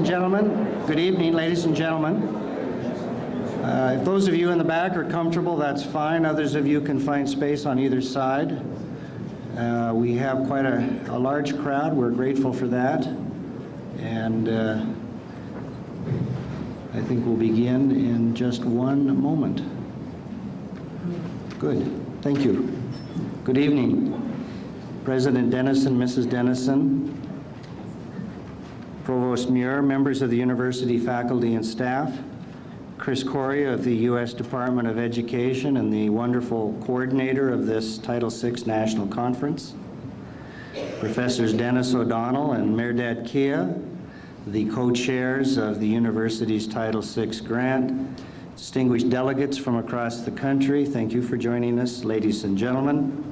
gentlemen, good evening, ladies and gentlemen. If those of you in the back are comfortable, that's fine. Others of you can find space on either side. We have quite a large crowd. We're grateful for that. And I think we'll begin in just one moment. Good. Thank you. Good evening, President Dennison, Mrs. Dennison, Provost Muir, members of the university faculty and staff, Chris Corey of the U.S. Department of Education and the wonderful coordinator of this Title VI National Conference, Professors Dennis O'Donnell and Mehrdad Kia, the co-chairs of the university's Title VI grant, distinguished delegates from across the country, thank you for joining us, ladies and gentlemen.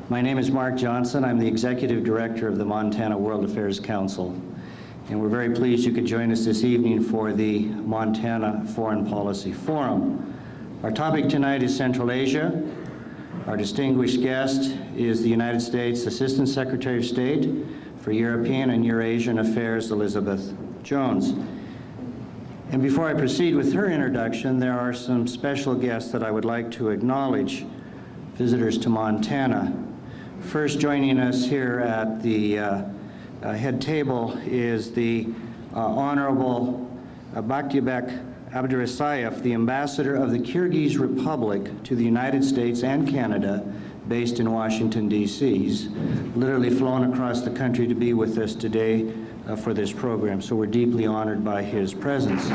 My name is Mark Johnson. I'm the Executive Director of the Montana World Affairs Council, and we're very pleased you could join us this evening for the Montana Foreign Policy Forum. Our topic tonight is Central Asia. Our distinguished guest is the United States Assistant Secretary of State for European and Eurasian Affairs, Elizabeth Jones. And before I proceed with her introduction, there are some special guests that I would like to acknowledge, visitors to Montana. First, joining us here at the head table is the Honorable Baktibek Abdurasayev, the Ambassador of the Kyrgyz Republic to the United States and Canada, based in Washington, D.C. He's literally flown across the country to be with us today for this program, so we're deeply honored by his presence.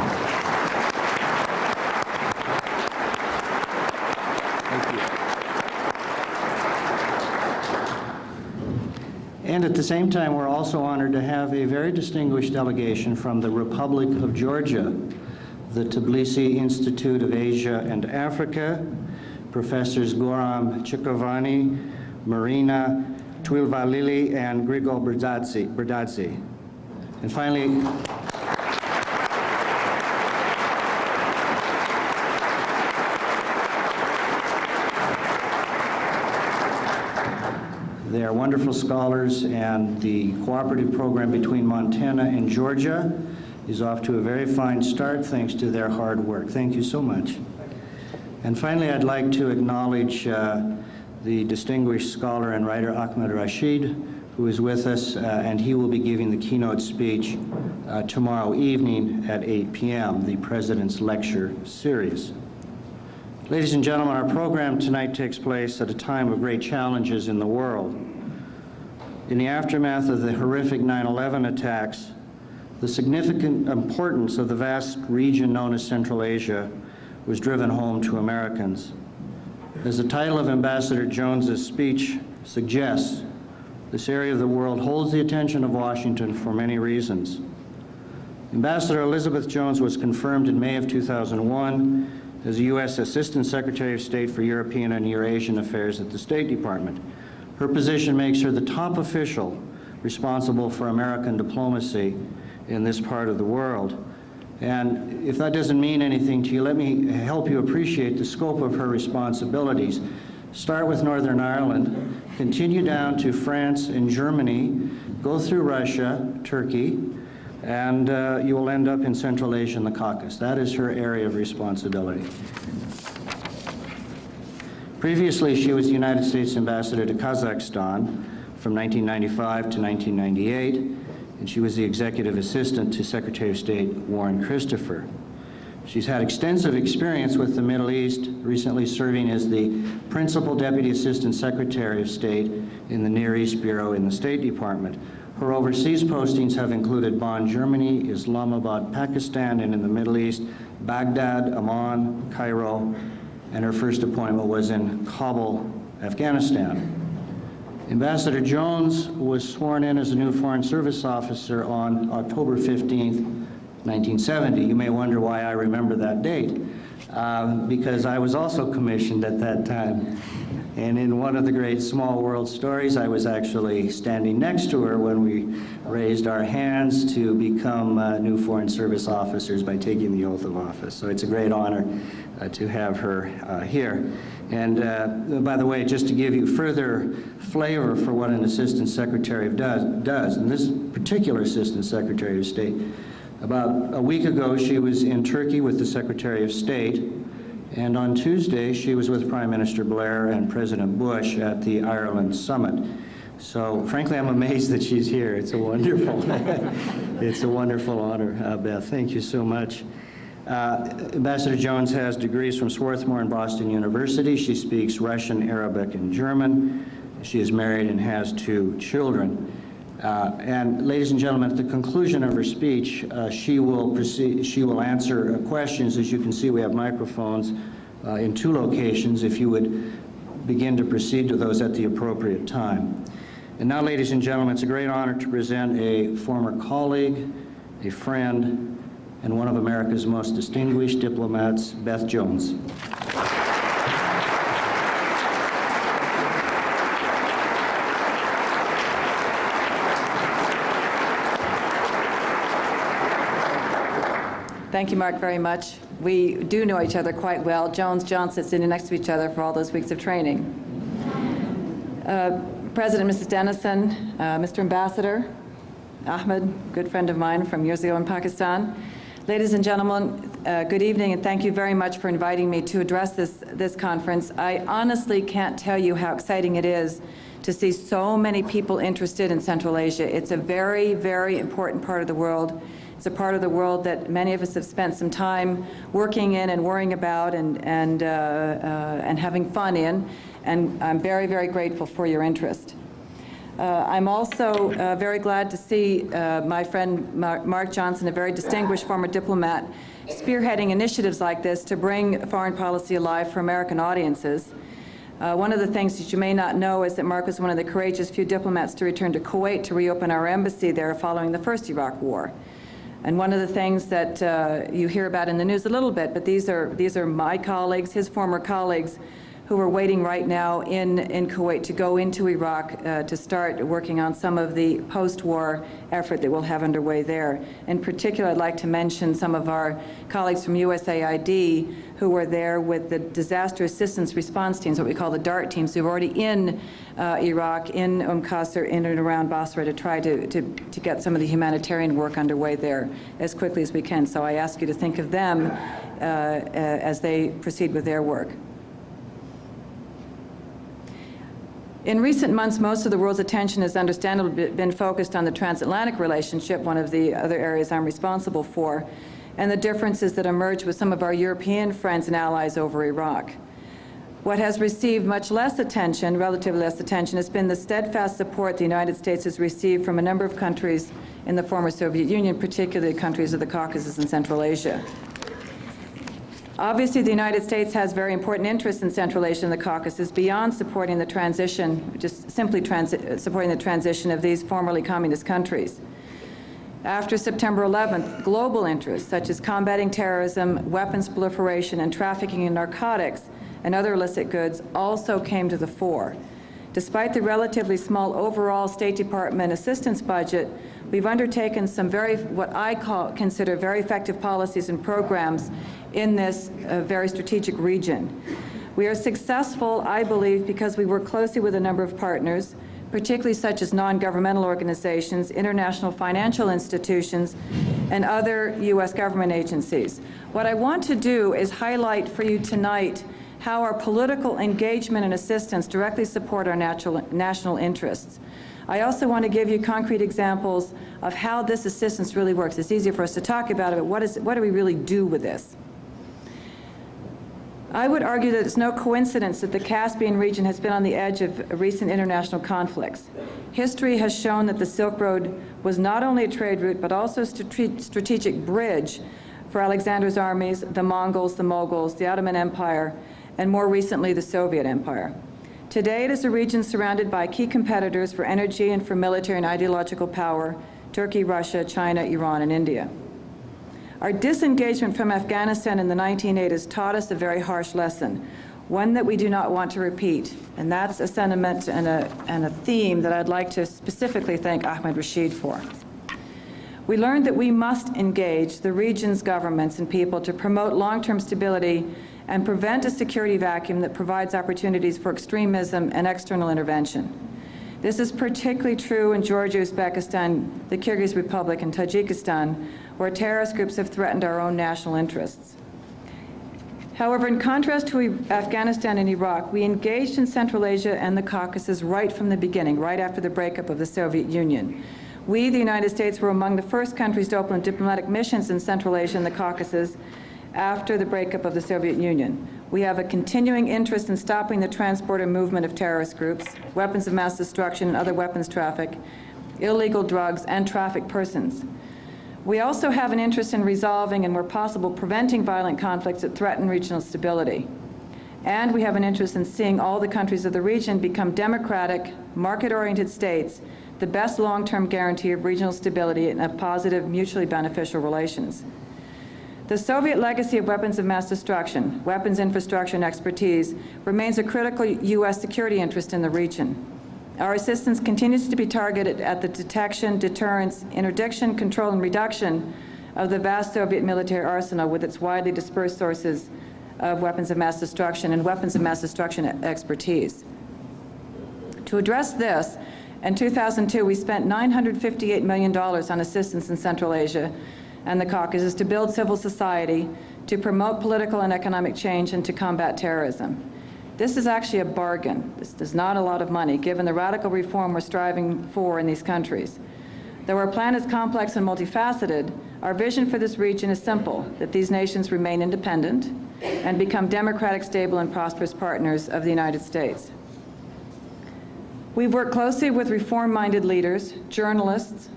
And at the same time, we're also honored to have a very distinguished delegation from the Republic of Georgia, the Tbilisi Institute of Asia and Africa, Professors Goram Chikovani, Marina Twilvalili, and Grigol Berdadze. And finally, they are wonderful scholars, and the cooperative program between Montana and Georgia is off to a very fine start thanks to their hard work. Thank you so much. And finally, I'd like to acknowledge the distinguished scholar and writer Ahmed Rashid, who is with us, and he will be giving the keynote speech tomorrow evening at 8 p.m., the President's Lecture Series. Ladies and gentlemen, our program tonight takes place at a time of great challenges in the world. In the aftermath of the horrific 9/11 attacks, the significant importance of the vast region known as Central Asia was driven home to Americans. As the title of Ambassador Jones's speech suggests, this area of the world holds the attention of Washington for many reasons. Ambassador Elizabeth Jones was confirmed in May of 2001 as U.S. Assistant Secretary of State for European and Eurasian Affairs at the State Department. Her position makes her the top official responsible for American diplomacy in this part of the world. And if that doesn't mean anything to you, let me help you appreciate the scope of her responsibilities. Start with Northern Ireland, continue down to France and Germany, go through Russia, Turkey, and you will end up in Central Asia and the Caucasus. That is her area of responsibility. Previously, she was the United States Ambassador to Kazakhstan from 1995 to 1998, and she was the Executive Assistant to Secretary of State Warren Christopher. She's had extensive experience with the Middle East, recently serving as the Principal Deputy Assistant Secretary of State in the Near East Bureau in the State Department. Her overseas postings have included Bonn, Germany, Islamabad, Pakistan, and in the Middle East, Baghdad, Amman, Cairo, and her first appointment was in Kabul, Afghanistan. Ambassador Jones was sworn in as a new Foreign Service officer on October 15th, 1970. You may wonder why I remember that date, because I was also commissioned at that time. And in one of the great small world stories, I was actually standing next to her when we raised our hands to become new Foreign Service officers by taking the oath of office. So it's a great honor to have her here. And by the way, just to give you further flavor for what an Assistant Secretary does, and this particular Assistant Secretary of State About a week ago, she was in Turkey with the Secretary of State, and on Tuesday, she was with Prime Minister Blair and President Bush at the Ireland Summit. So, frankly, I'm amazed that she's here. It's a wonderful, it's a wonderful honor, Beth. Thank you so much. Ambassador Jones has degrees from Swarthmore and Boston University. She speaks Russian, Arabic, and German. She is married and has 2 children. And ladies and gentlemen, at the conclusion of her speech, she will answer questions. As you can see, we have microphones in 2 locations, if you would begin to proceed to those at the appropriate time. And now, ladies and gentlemen, it's a great honor to present a former colleague, a friend, and one of America's most distinguished diplomats, Beth Jones. Thank you, Mark, very much. We do know each other quite well. John sits sitting next to each other for all those weeks of training. President, Mrs. Dennison, Mr. Ambassador, Ahmed, good friend of mine from years ago in Pakistan. Ladies and gentlemen, good evening, and thank you very much for inviting me to address this conference. I honestly can't tell you how exciting it is to see so many people interested in Central Asia. It's a very, very important part of the world. It's a part of the world that many of us have spent some time working in and worrying about and having fun in, and I'm very, very grateful for your interest. I'm also very glad to see my friend Mark Johnson, a very distinguished former diplomat, spearheading initiatives like this to bring foreign policy alive for American audiences. One of the things that you may not know is that Mark was one of the courageous few diplomats to return to Kuwait to reopen our embassy there following the first Iraq War. And one of the things that you hear about in the news a little bit, but these are my colleagues, his former colleagues, who are waiting right now in Kuwait to go into Iraq to start working on some of the post-war effort that we'll have underway there. In particular, I'd like to mention some of our colleagues from USAID who were there with the disaster assistance response teams, what we call the DART teams, who are already in Iraq, in Qasr, in and around Basra, to try to get some of the humanitarian work underway there as quickly as we can. So I ask you to think of them as they proceed with their work. In recent months, most of the world's attention has understandably been focused on the transatlantic relationship, one of the other areas I'm responsible for, and the differences that emerge with some of our European friends and allies over Iraq. What has received much less attention, relatively less attention, has been the steadfast support the United States has received from a number of countries in the former Soviet Union, particularly countries of the Caucasus and Central Asia. Obviously, the United States has very important interests in Central Asia and the Caucasus beyond supporting the transition, just simply supporting the transition of these formerly communist countries. After September 11th, global interests such as combating terrorism, weapons proliferation, and trafficking in narcotics and other illicit goods also came to the fore. Despite the relatively small overall State Department assistance budget, we've undertaken some what I consider very effective policies and programs in this very strategic region. We are successful, I believe, because we work closely with a number of partners, particularly such as non-governmental organizations, international financial institutions, and other U.S. government agencies. What I want to do is highlight for you tonight how our political engagement and assistance directly support our national interests. I also want to give you concrete examples of how this assistance really works. It's easier for us to talk about it, but what do we really do with this? I would argue that it's no coincidence that the Caspian region has been on the edge of recent international conflicts. History has shown that the Silk Road was not only a trade route, but also a strategic bridge for Alexander's armies, the Mongols, the Mughals, the Ottoman Empire, and more recently, the Soviet Empire. Today, it is a region surrounded by key competitors for energy and for military and ideological power: Turkey, Russia, China, Iran, and India. Our disengagement from Afghanistan in the 1980s taught us a very harsh lesson, one that we do not want to repeat, and that's a sentiment and a theme that I'd like to specifically thank Ahmed Rashid for. We learned that we must engage the region's governments and people to promote long-term stability and prevent a security vacuum that provides opportunities for extremism and external intervention. This is particularly true in Georgia, Uzbekistan, the Kyrgyz Republic, and Tajikistan, where terrorist groups have threatened our own national interests. However, in contrast to Afghanistan and Iraq, we engaged in Central Asia and the Caucasus right from the beginning, right after the breakup of the Soviet Union. We, the United States, were among the first countries to open diplomatic missions in Central Asia and the Caucasus after the breakup of the Soviet Union. We have a continuing interest in stopping the transport and movement of terrorist groups, weapons of mass destruction and other weapons traffic, illegal drugs, and trafficked persons. We also have an interest in resolving and, where possible, preventing violent conflicts that threaten regional stability. And we have an interest in seeing all the countries of the region become democratic, market-oriented states, the best long-term guarantee of regional stability and of positive, mutually beneficial relations. The Soviet legacy of weapons of mass destruction, weapons infrastructure, and expertise remains a critical U.S. security interest in the region. Our assistance continues to be targeted at the detection, deterrence, interdiction, control, and reduction of the vast Soviet military arsenal with its widely dispersed sources of weapons of mass destruction and weapons of mass destruction expertise. To address this, in 2002, we spent $958 million on assistance in Central Asia and the Caucasus to build civil society, to promote political and economic change, and to combat terrorism. This is actually a bargain. This is not a lot of money, given the radical reform we're striving for in these countries. Though our plan is complex and multifaceted, our vision for this region is simple, that these nations remain independent and become democratic, stable, and prosperous partners of the United States. We've worked closely with reform-minded leaders, journalists,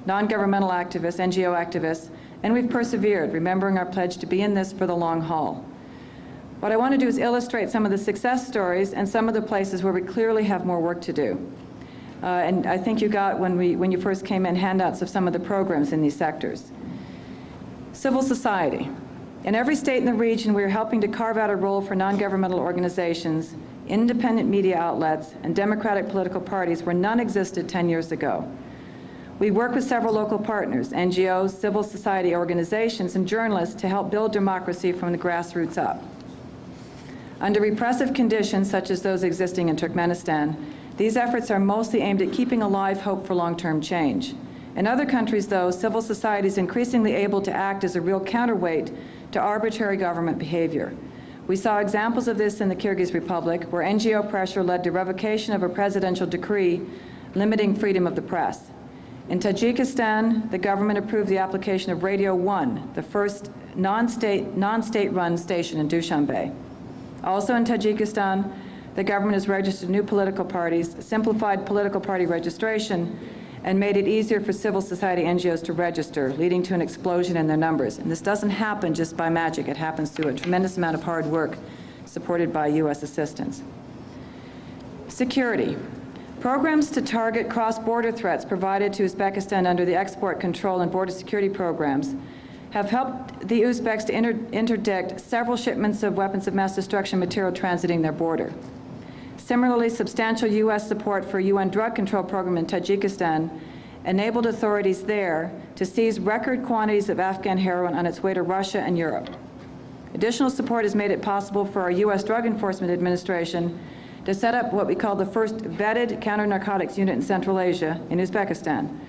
non-governmental activists, NGO activists, and we've persevered, remembering our pledge to be in this for the long haul. What I want to do is illustrate some of the success stories and some of the places where we clearly have more work to do. And I think you got, when you first came in, handouts of some of the programs in these sectors. Civil society. In every state in the region, we are helping to carve out a role for non-governmental organizations, independent media outlets, and democratic political parties where none existed 10 years ago. We work with several local partners, NGOs, civil society organizations, and journalists to help build democracy from the grassroots up. Under repressive conditions, such as those existing in Turkmenistan, these efforts are mostly aimed at keeping alive hope for long-term change. In other countries, though, civil society is increasingly able to act as a real counterweight to arbitrary government behavior. We saw examples of this in the Kyrgyz Republic, where NGO pressure led to revocation of a presidential decree limiting freedom of the press. In Tajikistan, the government approved the application of Radio 1, the first non-state-run station in Dushanbe. Also in Tajikistan, the government has registered new political parties, simplified political party registration, and made it easier for civil society NGOs to register, leading to an explosion in their numbers. And this doesn't happen just by magic. It happens through a tremendous amount of hard work supported by U.S. assistance. Security. Programs to target cross-border threats provided to Uzbekistan under the export control and border security programs have helped the Uzbeks to interdict several shipments of weapons of mass destruction material transiting their border. Similarly, substantial U.S. support for a UN drug control program in Tajikistan enabled authorities there to seize record quantities of Afghan heroin on its way to Russia and Europe. Additional support has made it possible for our U.S. Drug Enforcement Administration to set up what we call the first vetted counter-narcotics unit in Central Asia, in Uzbekistan.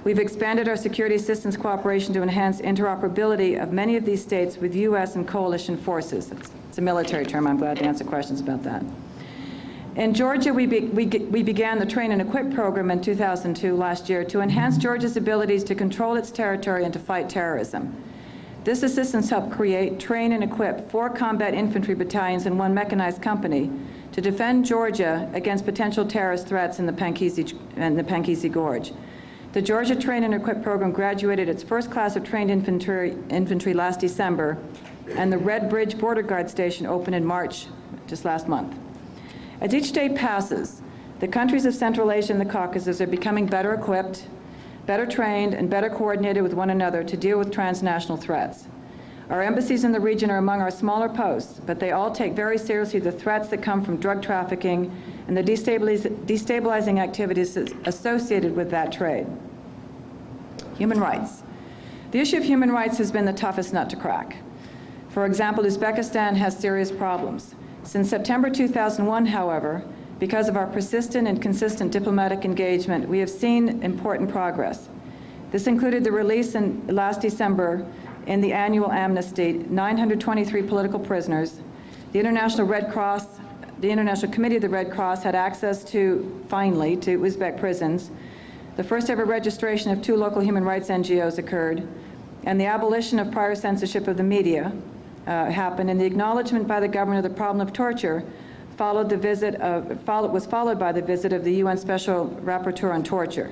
We've expanded our security assistance cooperation to enhance interoperability of many of these states with U.S. and coalition forces. It's a military term. I'm glad to answer questions about that. In Georgia, we began the Train and Equip program in 2002, last year, to enhance Georgia's abilities to control its territory and to fight terrorism. This assistance helped create, train, and equip 4 combat infantry battalions and 1 mechanized company to defend Georgia against potential terrorist threats in the Pankisi Gorge. The Georgia Train and Equip program graduated its first class of trained infantry last December, and the Red Bridge Border Guard Station opened in March, just last month. As each day passes, the countries of Central Asia and the Caucasus are becoming better equipped, better trained, and better coordinated with one another to deal with transnational threats. Our embassies in the region are among our smaller posts, but they all take very seriously the threats that come from drug trafficking and the destabilizing activities associated with that trade. Human rights. The issue of human rights has been the toughest nut to crack. For example, Uzbekistan has serious problems. Since September 2001, however, Because of our persistent and consistent diplomatic engagement, we have seen important progress. This included the release last December in the annual amnesty, 923 political prisoners. The International Committee of the Red Cross had access finally, to Uzbek prisons. The first ever registration of 2 local human rights NGOs occurred, and the abolition of prior censorship of the media happened, and the acknowledgement by the government of the problem of torture was followed by the visit of the UN Special Rapporteur on Torture.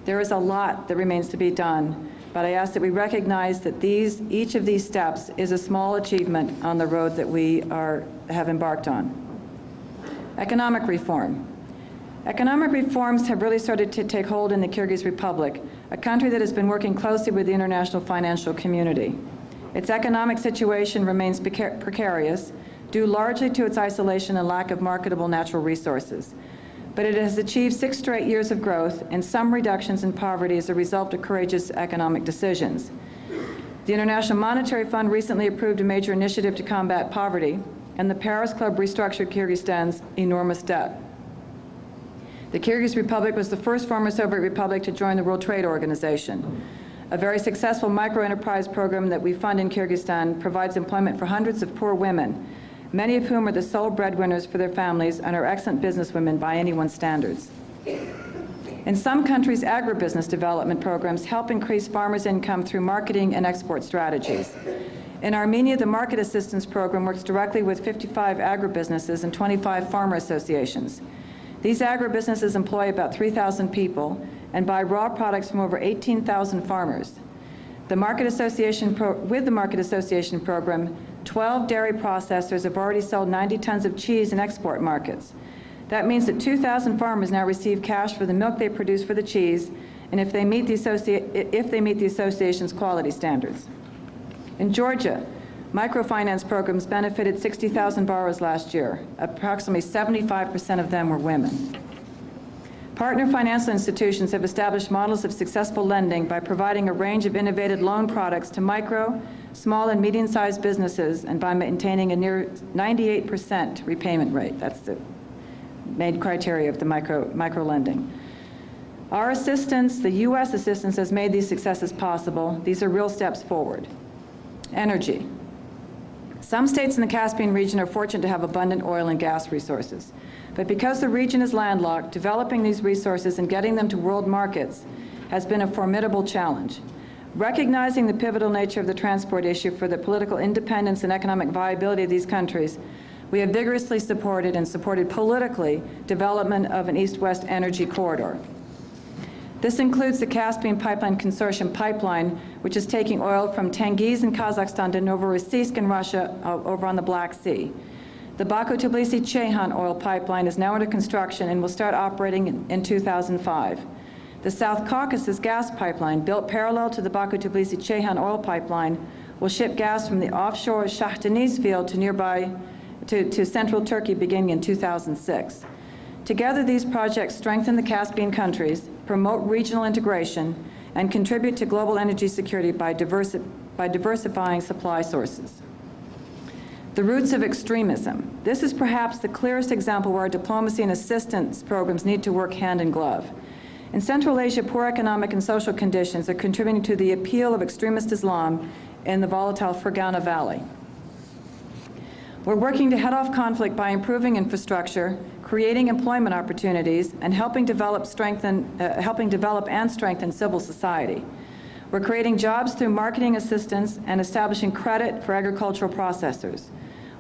There is a lot that remains to be done, but I ask that we recognize that each of these steps is a small achievement on the road that we have embarked on. Economic reform. Economic reforms have really started to take hold in the Kyrgyz Republic, a country that has been working closely with the international financial community. Its economic situation remains precarious, due largely to its isolation and lack of marketable natural resources. But it has achieved 6 straight years of growth and some reductions in poverty as a result of courageous economic decisions. The International Monetary Fund recently approved a major initiative to combat poverty, and the Paris Club restructured Kyrgyzstan's enormous debt. The Kyrgyz Republic was the first former Soviet republic to join the World Trade Organization. A very successful micro-enterprise program that we fund in Kyrgyzstan provides employment for hundreds of poor women, many of whom are the sole breadwinners for their families and are excellent businesswomen by anyone's standards. In some countries, agribusiness development programs help increase farmers' income through marketing and export strategies. In Armenia, the Market Assistance Program works directly with 55 agribusinesses and 25 farmer associations. These agribusinesses employ about 3,000 people and buy raw products from over 18,000 farmers. With the Market Association Program, 12 dairy processors have already sold 90 tons of cheese in export markets. That means that 2,000 farmers now receive cash for the milk they produce for the cheese, and if they meet the association's quality standards. In Georgia, microfinance programs benefited 60,000 borrowers last year. Approximately 75% of them were women. Partner financial institutions have established models of successful lending by providing a range of innovative loan products to micro, small, and medium-sized businesses, and by maintaining a near 98% repayment rate. That's the main criteria of the micro lending. Our assistance, the U.S. assistance, has made these successes possible. These are real steps forward. Energy. Some states in the Caspian region are fortunate to have abundant oil and gas resources. But because the region is landlocked, developing these resources and getting them to world markets has been a formidable challenge. Recognizing the pivotal nature of the transport issue for the political independence and economic viability of these countries, we have vigorously supported politically development of an east-west energy corridor. This includes the Caspian Pipeline Consortium pipeline, which is taking oil from Tengiz in Kazakhstan to Novorossiysk in Russia over on the Black Sea. The Baku-Tbilisi-Ceyhan oil pipeline is now under construction and will start operating in 2005. The South Caucasus gas pipeline, built parallel to the Baku-Tbilisi-Ceyhan oil pipeline, will ship gas from the offshore Shah Deniz field to central Turkey beginning in 2006. Together, these projects strengthen the Caspian countries, promote regional integration, and contribute to global energy security by diversifying supply sources. The roots of extremism. This is perhaps the clearest example where our diplomacy and assistance programs need to work hand in glove. In Central Asia, poor economic and social conditions are contributing to the appeal of extremist Islam in the volatile Fergana Valley. We're working to head off conflict by improving infrastructure, creating employment opportunities, and helping develop and strengthen civil society. We're creating jobs through marketing assistance and establishing credit for agricultural processors.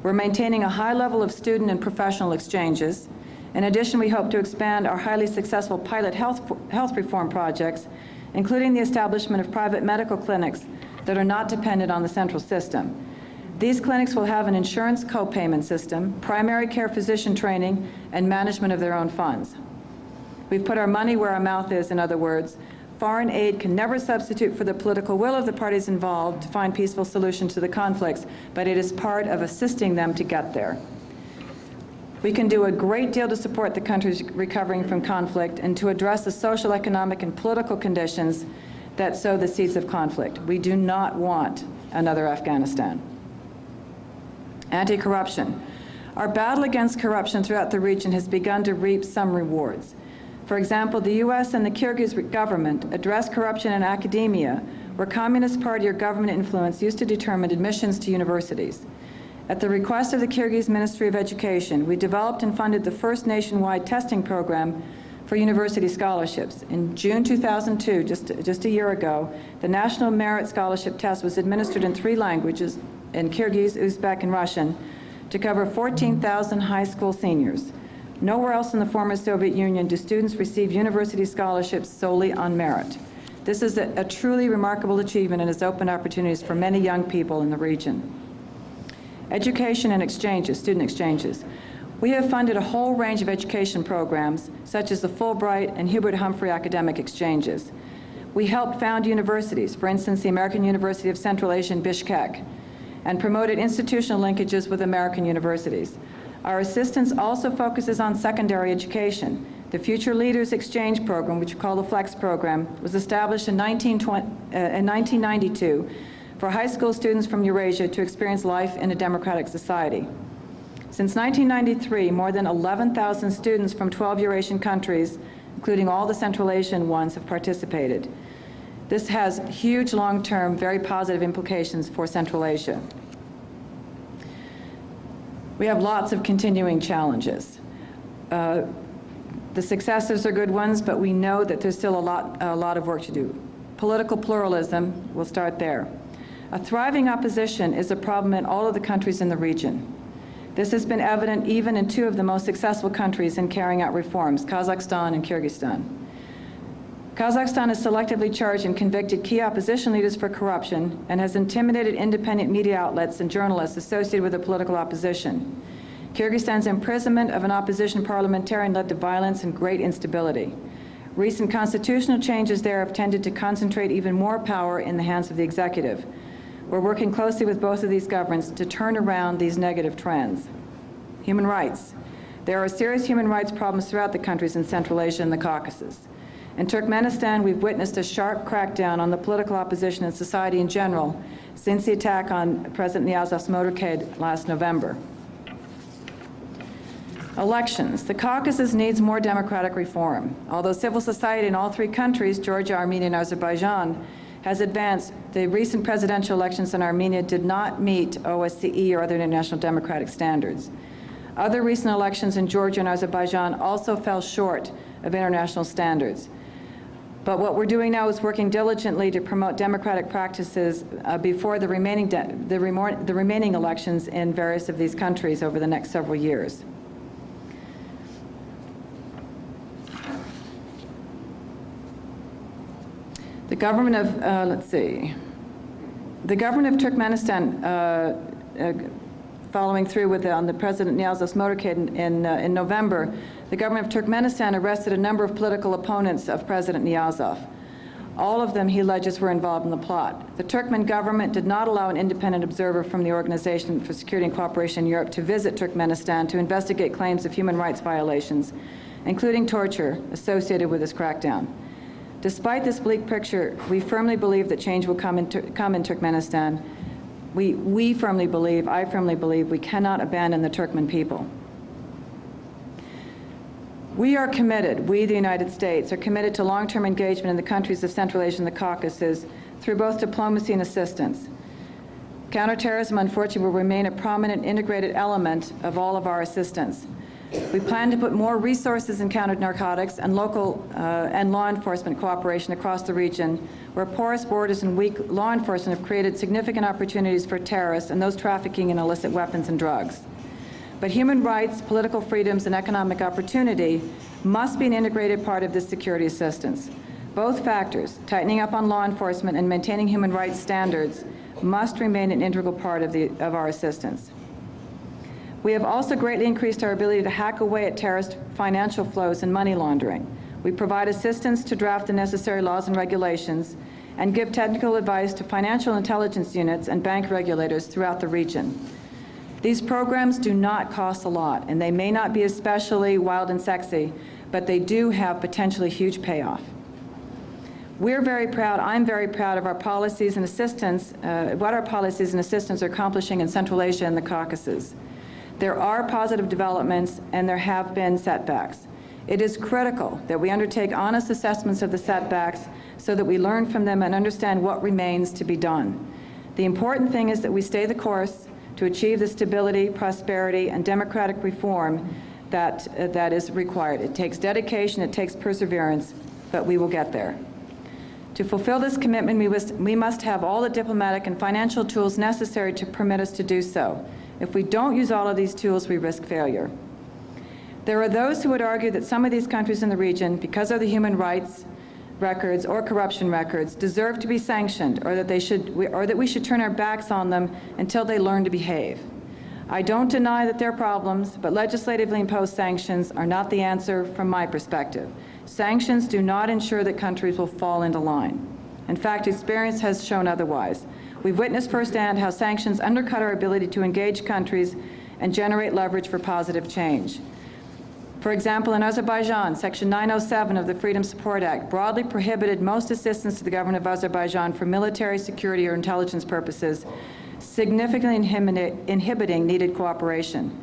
We're maintaining a high level of student and professional exchanges. In addition, we hope to expand our highly successful pilot health reform projects, including the establishment of private medical clinics that are not dependent on the central system. These clinics will have an insurance co-payment system, primary care physician training, and management of their own funds. We've put our money where our mouth is, in other words. Foreign aid can never substitute for the political will of the parties involved to find peaceful solutions to the conflicts, but it is part of assisting them to get there. We can do a great deal to support the countries recovering from conflict and to address the social, economic, and political conditions that sow the seeds of conflict. We do not want another Afghanistan. Anti-corruption. Our battle against corruption throughout the region has begun to reap some rewards. For example, the U.S. and the Kyrgyz government addressed corruption in academia, where Communist Party or government influence used to determine admissions to universities. At the request of the Kyrgyz Ministry of Education, we developed and funded the first nationwide testing program for university scholarships. In June 2002, just a year ago, the National Merit Scholarship Test was administered in 3 languages, in Kyrgyz, Uzbek, and Russian, to cover 14,000 high school seniors. Nowhere else in the former Soviet Union do students receive university scholarships solely on merit. This is a truly remarkable achievement and has opened opportunities for many young people in the region. Education and exchanges, student exchanges. We have funded a whole range of education programs, such as the Fulbright and Hubert Humphrey academic exchanges. We helped found universities, for instance, the American University of Central Asia in Bishkek, and promoted institutional linkages with American universities. Our assistance also focuses on secondary education. The Future Leaders Exchange Program, which we call the FLEX program, was established in 1992 for high school students from Eurasia to experience life in a democratic society. Since 1993, more than 11,000 students from 12 Eurasian countries, including all the Central Asian ones, have participated. This has huge long-term, very positive implications for Central Asia. We have lots of continuing challenges. The successes are good ones, but we know that there's still a lot of work to do. Political pluralism, we'll start there. A thriving opposition is a problem in all of the countries in the region. This has been evident even in 2 of the most successful countries in carrying out reforms, Kazakhstan and Kyrgyzstan. Kazakhstan has selectively charged and convicted key opposition leaders for corruption and has intimidated independent media outlets and journalists associated with the political opposition. Kyrgyzstan's imprisonment of an opposition parliamentarian led to violence and great instability. Recent constitutional changes there have tended to concentrate even more power in the hands of the executive. We're working closely with both of these governments to turn around these negative trends. Human rights. There are serious human rights problems throughout the countries in Central Asia and the Caucasus. In Turkmenistan, we've witnessed a sharp crackdown on the political opposition and society in general since the attack on President Niyazov's motorcade last November. Elections. The Caucasus needs more democratic reform. Although civil society in all 3 countries, Georgia, Armenia, and Azerbaijan, has advanced, the recent presidential elections in Armenia did not meet OSCE or other international democratic standards. Other recent elections in Georgia and Azerbaijan also fell short of international standards. But what we're doing now is working diligently to promote democratic practices before the remaining elections in various of these countries over the next several years. The government of, the government of Turkmenistan, following through on the President Niyazov's motorcade in November, the government of Turkmenistan arrested a number of political opponents of President Niyazov. All of them, he alleges, were involved in the plot. The Turkmen government did not allow an independent observer from the Organization for Security and Cooperation in Europe to visit Turkmenistan to investigate claims of human rights violations, including torture, associated with this crackdown. Despite this bleak picture, we firmly believe that change will come in Turkmenistan. We firmly believe, I firmly believe, we cannot abandon the Turkmen people. We are committed, we the United States, are committed to long-term engagement in the countries of Central Asia and the Caucasus through both diplomacy and assistance. Counterterrorism, unfortunately, will remain a prominent integrated element of all of our assistance. We plan to put more resources in counter-narcotics and local and law enforcement cooperation across the region, where porous borders and weak law enforcement have created significant opportunities for terrorists and those trafficking in illicit weapons and drugs. But human rights, political freedoms, and economic opportunity must be an integrated part of this security assistance. Both factors, tightening up on law enforcement and maintaining human rights standards, must remain an integral part of our assistance. We have also greatly increased our ability to hack away at terrorist financial flows and money laundering. We provide assistance to draft the necessary laws and regulations and give technical advice to financial intelligence units and bank regulators throughout the region. These programs do not cost a lot, and they may not be especially wild and sexy, but they do have potentially huge payoff. We're very proud, I'm very proud of our policies and assistance, what our policies and assistance are accomplishing in Central Asia and the Caucasus. There are positive developments, and there have been setbacks. It is critical that we undertake honest assessments of the setbacks so that we learn from them and understand what remains to be done. The important thing is that we stay the course to achieve the stability, prosperity, and democratic reform that is required. It takes dedication, it takes perseverance, but we will get there. To fulfill this commitment, we must have all the diplomatic and financial tools necessary to permit us to do so. If we don't use all of these tools, we risk failure. There are those who would argue that some of these countries in the region, because of the human rights records or corruption records, deserve to be sanctioned, or that we should turn our backs on them until they learn to behave. I don't deny that there are problems, but legislatively imposed sanctions are not the answer from my perspective. Sanctions do not ensure that countries will fall into line. In fact, experience has shown otherwise. We've witnessed firsthand how sanctions undercut our ability to engage countries and generate leverage for positive change. For example, in Azerbaijan, Section 907 of the Freedom Support Act broadly prohibited most assistance to the government of Azerbaijan for military, security, or intelligence purposes, significantly inhibiting needed cooperation.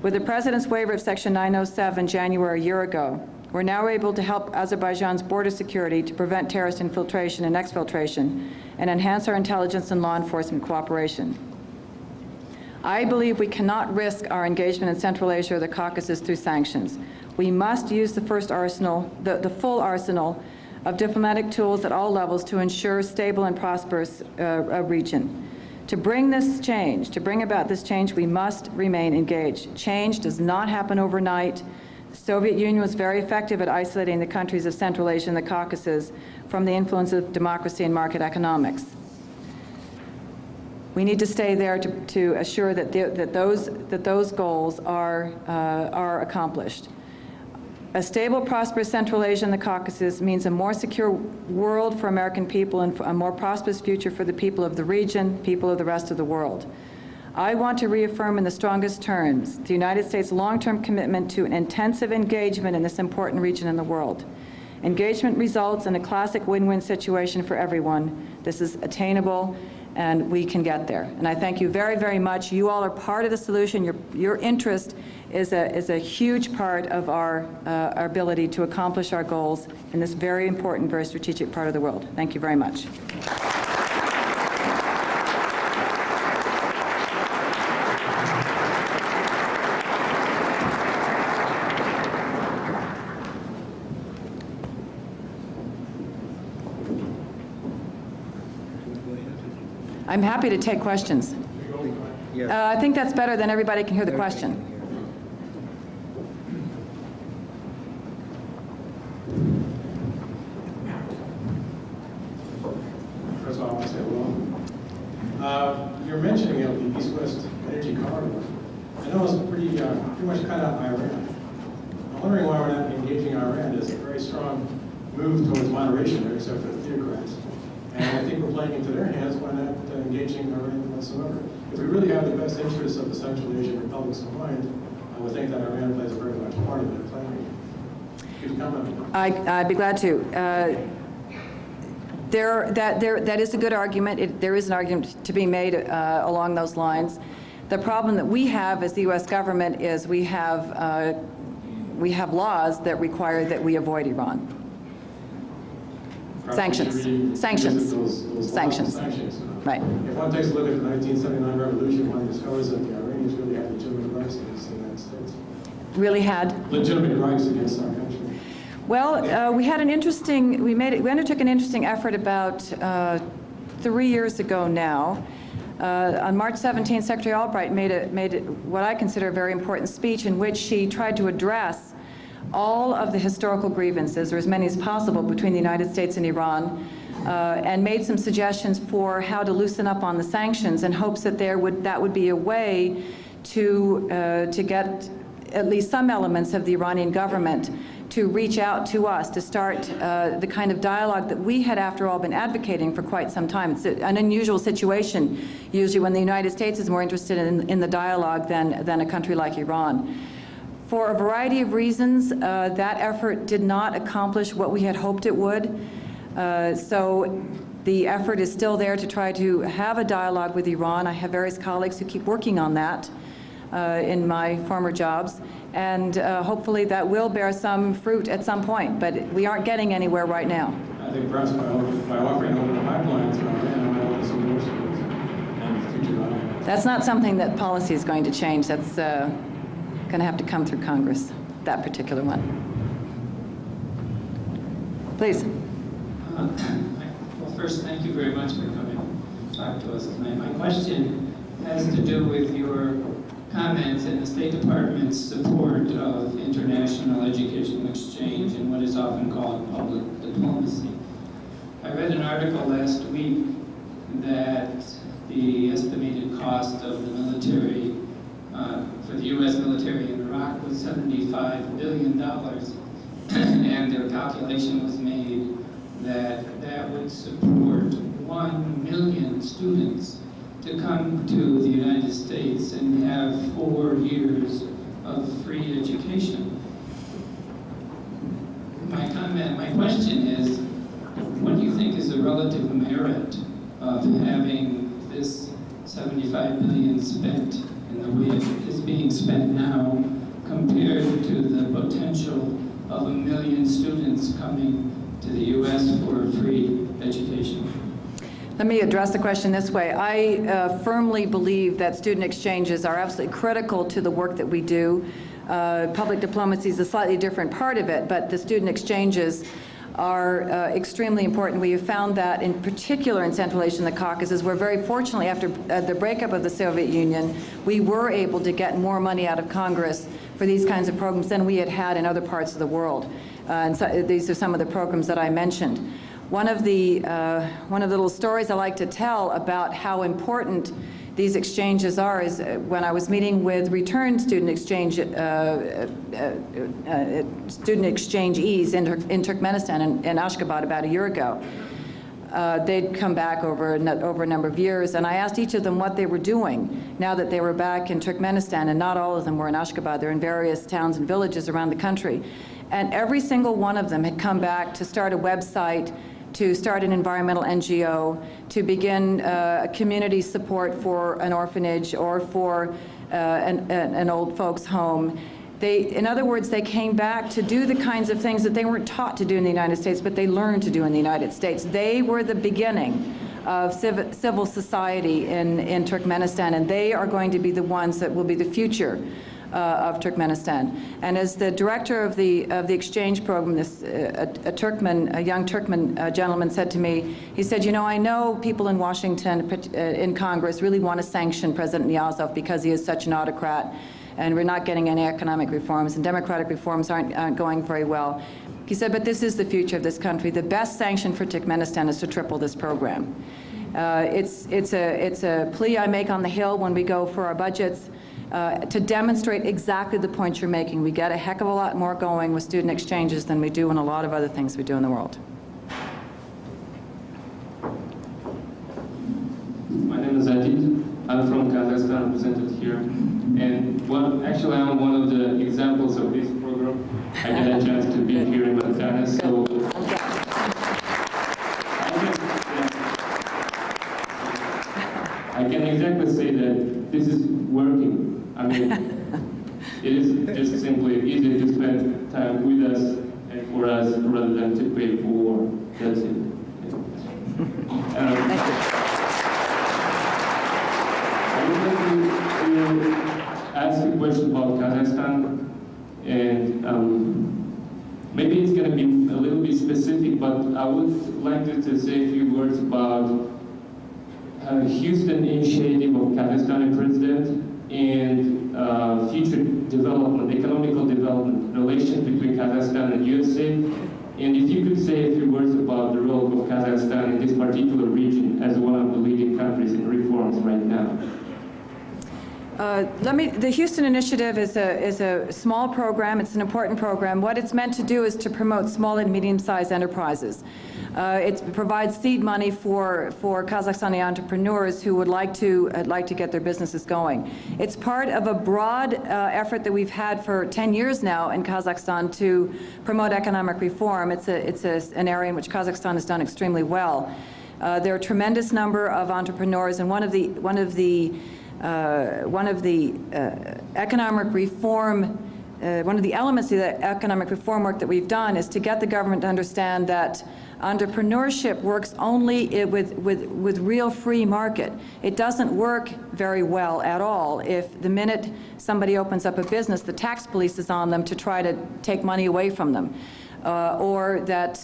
With the President's waiver of Section 907 January a year ago, we're now able to help Azerbaijan's border security to prevent terrorist infiltration and exfiltration and enhance our intelligence and law enforcement cooperation. I believe we cannot risk our engagement in Central Asia or the Caucasus through sanctions. We must use the full arsenal of diplomatic tools at all levels to ensure a stable and prosperous region. To bring about this change, we must remain engaged. Change does not happen overnight. The Soviet Union was very effective at isolating the countries of Central Asia and the Caucasus from the influence of democracy and market economics. We need to stay there to assure that those goals are accomplished. A stable, prosperous Central Asia and the Caucasus means a more secure world for American people and a more prosperous future for the people of the region, people of the rest of the world. I want to reaffirm in the strongest terms the United States' long-term commitment to an intensive engagement in this important region in the world. Engagement results in a classic win-win situation for everyone. This is attainable, and we can get there. And I thank you very, very much. You all are part of the solution. Your interest is a huge part of our ability to accomplish our goals in this very important, very strategic part of the world. Thank you very much. I'm happy to take questions. I think that's better than everybody can hear the question. First of all, I want to say hello. You're mentioning the East-West Energy Corridor. I know it's pretty much cut out by Iran. I'm wondering why we're not engaging Iran. There's a very strong move towards moderation there, except for the theocrats. And I think we're playing into their hands by not engaging Iran whatsoever. If we really have the best interests of the Central Asian republics in mind, I would think that Iran plays a very large part of it. Could you comment on that? I'd be glad to. That is a good argument. There is an argument to be made along those lines. The problem that we have as the U.S. government is we have laws that require that we avoid Iran. Sanctions. Sanctions. Right. If one takes a look at the 1979 revolution, one discovers that the Iranians really had legitimate rights against the United States. Really had? Legitimate rights against our country. Well, we undertook an interesting effort about 3 years ago now. On March 17th, Secretary Albright made what I consider a very important speech in which she tried to address all of the historical grievances, or as many as possible, between the United States and Iran, and made some suggestions for how to loosen up on the sanctions in hopes that that would be a way to get at least some elements of the Iranian government to reach out to us, to start the kind of dialogue that we had, after all, been advocating for quite some time. It's an unusual situation, usually, when the United States is more interested in the dialogue than a country like Iran. For a variety of reasons, that effort did not accomplish what we had hoped it would. So the effort is still there to try to have a dialogue with Iran. I have various colleagues who keep working on that. in my former jobs, and hopefully that will bear some fruit at some point, but we aren't getting anywhere right now. I think perhaps by offering open pipelines, and might open some more schools and future development. That's not something that policy is going to change. That's going to have to come through Congress, that particular one. Please. Well, first, thank you very much for coming to talk to us tonight. My question has to do with your comments and the State Department's support of international educational exchange and what is often called public diplomacy. I read an article last week that the estimated cost of the military, for the U.S. military in Iraq was $75 billion. And their calculation was made that that would support 1 million students to come to the United States and have 4 years of free education. My question is, what do you think is the relative merit of having this $75 billion spent in the way it is being spent now compared to the potential of 1 million students coming to the U.S. for free education? Let me address the question this way. I firmly believe that student exchanges are absolutely critical to the work that we do. Public diplomacy is a slightly different part of it, but the student exchanges are extremely important. We have found that in particular in Central Asia and the Caucasus, where very fortunately after the breakup of the Soviet Union, we were able to get more money out of Congress for these kinds of programs than we had had in other parts of the world. And so these are some of the programs that I mentioned. One of the little stories I like to tell about how important these exchanges are is when I was meeting with returned student exchangees in Turkmenistan in Ashgabat about a year ago. They'd come back over a number of years, and I asked each of them what they were doing now that they were back in Turkmenistan, and not all of them were in Ashgabat. They're in various towns and villages around the country. And every single one of them had come back to start a website, to start an environmental NGO, to begin community support for an orphanage or for an old folks' home. In other words, they came back to do the kinds of things that they weren't taught to do in the United States, but they learned to do in the United States. They were the beginning of civil society in Turkmenistan, and they are going to be the ones that will be the future of Turkmenistan. And as the director of the exchange program, a young Turkmen gentleman said to me, he said, you know, I know people in Washington, in Congress, really want to sanction President Niyazov because he is such an autocrat, and we're not getting any economic reforms, and democratic reforms aren't going very well. He said, but this is the future of this country. The best sanction for Turkmenistan is to triple this program. It's a plea I make on the Hill when we go for our budgets, to demonstrate exactly the point you're making. We get a heck of a lot more going with student exchanges than we do in a lot of other things we do in the world. My name is Adid. I'm from Kazakhstan, represented here. And actually I'm one of the examples of this program. I got a chance to be here in Montana, so I can exactly say that this is working. I mean, it is just simply easy to spend time with us and for us rather than to pay for war. That's it. I would like to ask a question about Kazakhstan, and maybe it's going to be a little bit specific, but I would like to say a few words about Houston initiative of Kazakhstani president and future development, economical development, relations between Kazakhstan and USA. And if you could say a few words about the role of Kazakhstan in this particular region as one of the leading countries in reforms right now. The Houston Initiative is a small program. It's an important program. What it's meant to do is to promote small and medium-sized enterprises. It provides seed money for Kazakhstani entrepreneurs who would like to get their businesses going. It's part of a broad effort that we've had for 10 years now in Kazakhstan to promote economic reform. It's an area in which Kazakhstan has done extremely well. There are a tremendous number of entrepreneurs, and one of the one of the economic reform, one of the elements of the economic reform work that we've done is to get the government to understand that entrepreneurship works only with real free market. It doesn't work very well at all if the minute somebody opens up a business, the tax police is on them to try to take money away from them. Or that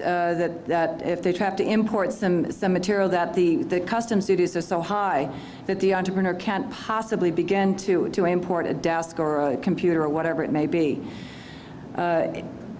if they have to import some material, that the customs duties are so high that the entrepreneur can't possibly begin to import a desk or a computer or whatever it may be.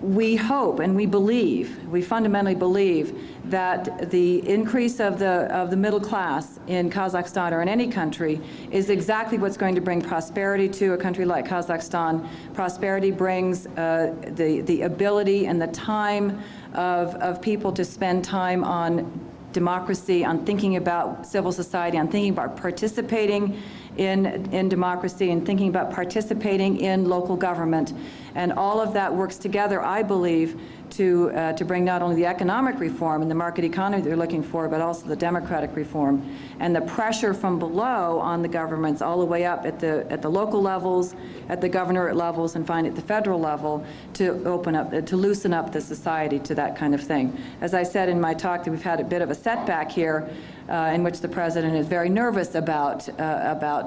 We hope and we believe, we fundamentally believe that the increase of the middle class in Kazakhstan or in any country is exactly what's going to bring prosperity to a country like Kazakhstan. Prosperity brings the ability and the time of people to spend time on democracy, on thinking about civil society, on thinking about participating in democracy and thinking about participating in local government. And all of that works together, I believe, to bring not only the economic reform and the market economy they're looking for, but also the democratic reform. And the pressure from below on the governments all the way up at the local levels, at the governorate levels, and finally at the federal level to open up, to loosen up the society to that kind of thing. As I said in my talk, that we've had a bit of a setback here in which the president is very nervous about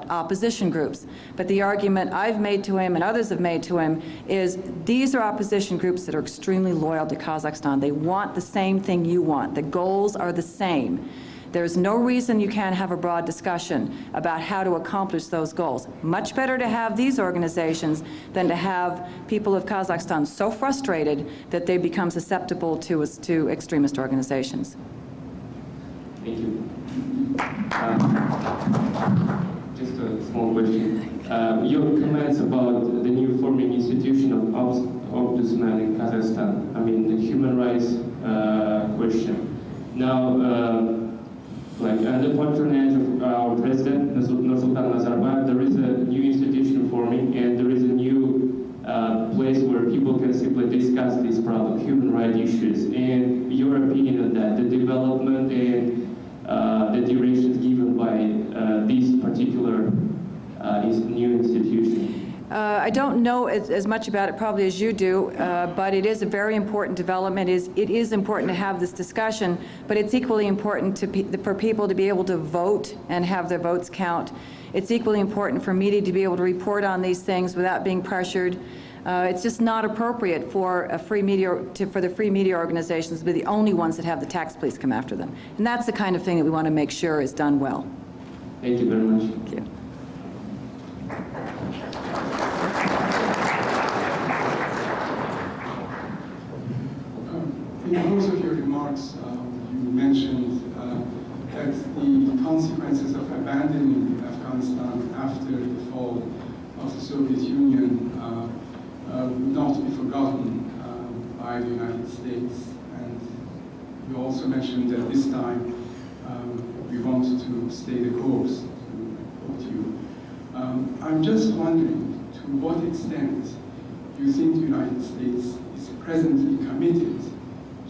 opposition groups. But the argument I've made to him and others have made to him is these are opposition groups that are extremely loyal to Kazakhstan. They want the same thing you want. The goals are the same. There's no reason you can't have a broad discussion about how to accomplish those goals. Much better to have these organizations than to have people of Kazakhstan so frustrated that they become susceptible to extremist organizations. Thank you. Just a small question. Your comments about the new forming institution of Ombudsman in Kazakhstan, I mean the human rights question. Now, like under patronage of our president, Nursultan Nazarbayev, there is a new institution forming and there is a new place where people can simply discuss this problem, human rights issues. And your opinion on that, the development and the duration given by this particular new institution? I don't know as much about it probably as you do, but it is a very important development. It is important to have this discussion, but it's equally important for people to be able to vote and have their votes count. It's equally important for media to be able to report on these things without being pressured. It's just not appropriate for the free media organizations to be the only ones that have the tax police come after them. And that's the kind of thing that we want to make sure is done well. Thank you very much. Thank you. In the course of your remarks, you mentioned that the consequences of abandoning Afghanistan after the fall of the Soviet Union would not be forgotten by the United States. And you also mentioned that this time we want to stay the course, to quote you. I'm just wondering to what extent you think the United States is presently committed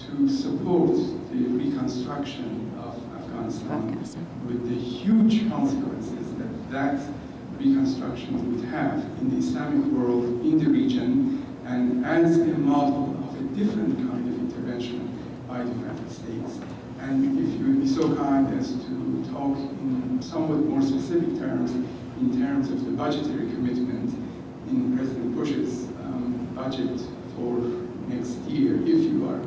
to support the reconstruction of Afghanistan with the huge consequences that reconstruction would have in the Islamic world, in the region, and as a model of a different kind of intervention by the United States. And if you would be so kind as to talk in somewhat more specific terms, in terms of the budgetary commitment in President Bush's budget for next year, if you are,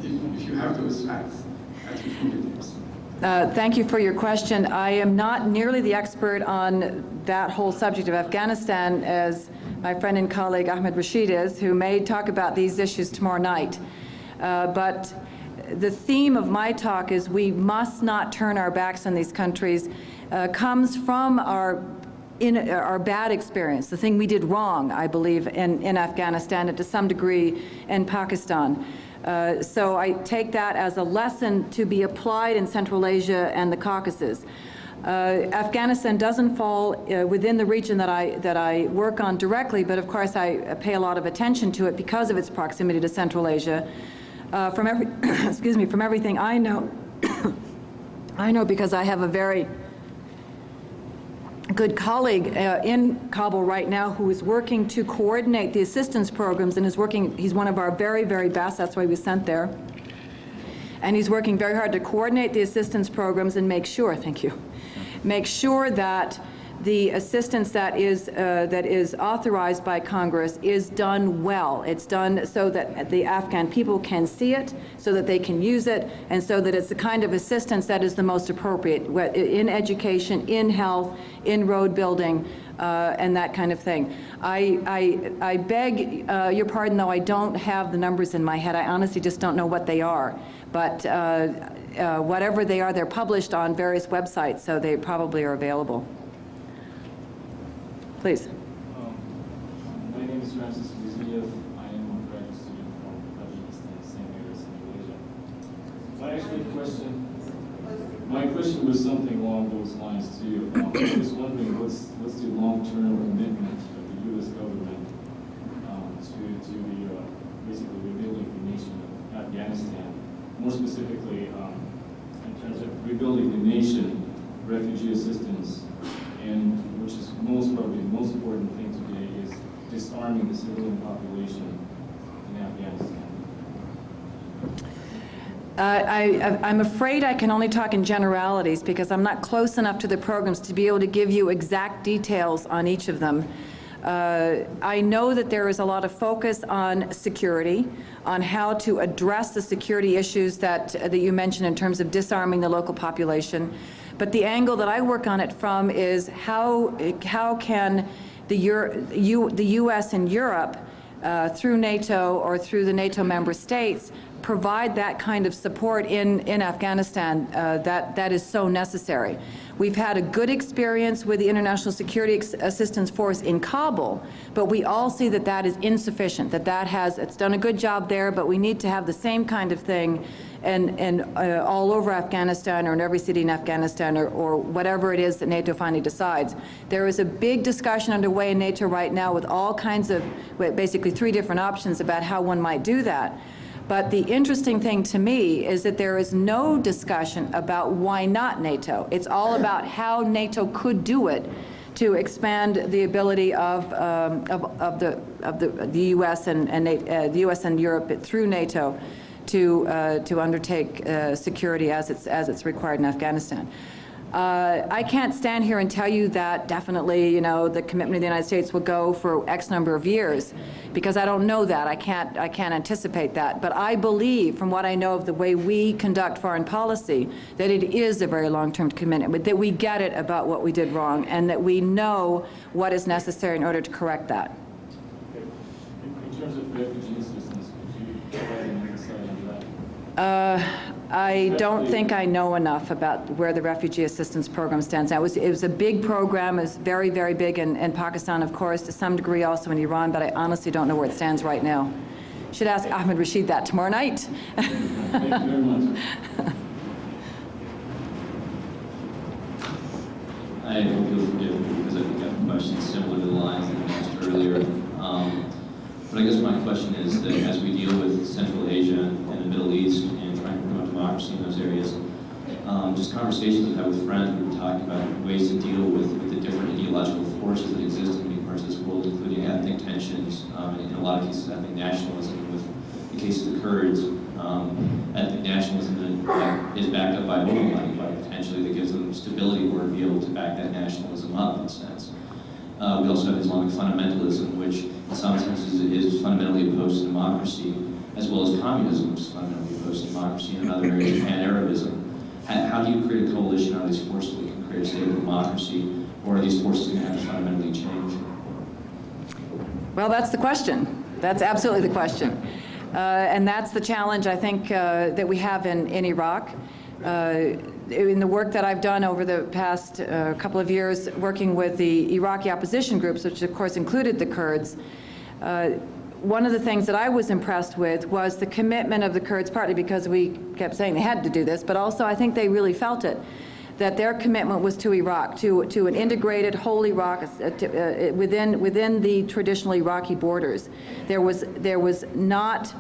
if you have those facts at your fingertips. Thank you for your question. I am not nearly the expert on that whole subject of Afghanistan as my friend and colleague Ahmed Rashid is, who may talk about these issues tomorrow night. But the theme of my talk is we must not turn our backs on these countries, comes from our bad experience, the thing we did wrong, I believe, in Afghanistan and to some degree in Pakistan. So I take that as a lesson to be applied in Central Asia and the Caucasus. Afghanistan doesn't fall within the region that I work on directly, but of course I pay a lot of attention to it because of its proximity to Central Asia. From everything I know, I know because I have a very good colleague in Kabul right now who is working to coordinate the assistance programs and he's one of our very, very best, that's why he was sent there. And he's working very hard to coordinate the assistance programs and make sure that the assistance that is authorized by Congress is done well. It's done so that the Afghan people can see it, so that they can use it, and so that it's the kind of assistance that is the most appropriate in education, in health, in road building, and that kind of thing. I beg your pardon, though I don't have the numbers in my head. I honestly just don't know what they are. But whatever they are, they're published on various websites, so they probably are available. Please. My name is Francis Viziev. I am a graduate student from Tajikistan, St. Mary's in Malaysia. My question was something along those lines too. I was wondering what's the long-term commitment of the U.S. government to the basically rebuilding the nation of Afghanistan. More specifically, in terms of rebuilding the nation, refugee assistance, and which is probably the most important thing today is disarming the civilian population in Afghanistan. I'm afraid I can only talk in generalities because I'm not close enough to the programs to be able to give you exact details on each of them. I know that there is a lot of focus on security, on how to address the security issues that you mentioned in terms of disarming the local population. But the angle that I work on it from is how can the U.S. and Europe, through NATO or through the NATO member states, provide that kind of support in Afghanistan that is so necessary. We've had a good experience with the International Security Assistance Force in Kabul, but we all see that that is insufficient, it's done a good job there, but we need to have the same kind of thing and all over Afghanistan or in every city in Afghanistan or whatever it is that NATO finally decides. There is a big discussion underway in NATO right now with all kinds of, basically 3 different options about how one might do that. But the interesting thing to me is that there is no discussion about why not NATO. It's all about how NATO could do it to expand the ability of the U.S. and the U.S. and Europe through NATO to undertake security as it's required in Afghanistan. I can't stand here and tell you that definitely, the commitment of the United States will go for X number of years, because I don't know that. I can't anticipate that. But I believe, from what I know of the way we conduct foreign policy, that it is a very long-term commitment, that we get it about what we did wrong, and that we know what is necessary in order to correct that. In terms of refugee assistance, could you provide an insight into that? I don't think I know enough about where the refugee assistance program stands now. It was a big program. It was very, very big in Pakistan, of course, to some degree also in Iran, but I honestly don't know where it stands right now. Should ask Ahmed Rashid that tomorrow night. Thank you very much. I hope you'll forgive me because I think I have questions similar to the lines that I asked earlier. But I guess my question is that as we deal with Central Asia and the Middle East and trying to promote democracy in those areas, just conversations I've had with friends, we've been talking about ways to deal with the different ideological forces that exist in many parts of this world, including ethnic tensions, in a lot of cases ethnic nationalism. With the case of the Kurds, ethnic nationalism that is backed up by voting money, potentially that gives them stability or be able to back that nationalism up in a sense. We also have Islamic fundamentalism, which in some senses is fundamentally opposed to democracy, as well as communism, which is fundamentally opposed to democracy, and in other areas, Pan-Arabism. How do you create a coalition of these forces that can create a stable democracy, or are these forces going to have to fundamentally change? Well, that's the question. That's absolutely the question. And that's the challenge, I think, that we have in Iraq. In the work that I've done over the past couple of years, working with the Iraqi opposition groups, which of course included the Kurds, one of the things that I was impressed with was the commitment of the Kurds, partly because we kept saying they had to do this, but also I think they really felt it, that their commitment was to Iraq, to an integrated whole Iraq within the traditional Iraqi borders. There was not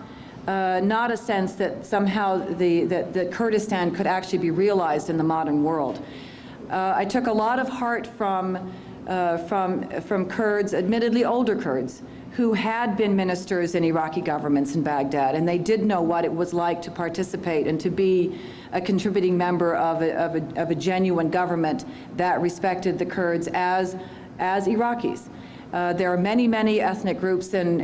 a sense that somehow that Kurdistan could actually be realized in the modern world. I took a lot of heart from Kurds, admittedly older Kurds, who had been ministers in Iraqi governments in Baghdad, and they did know what it was like to participate and to be a contributing member of a genuine government that respected the Kurds as Iraqis. There are many, many ethnic groups in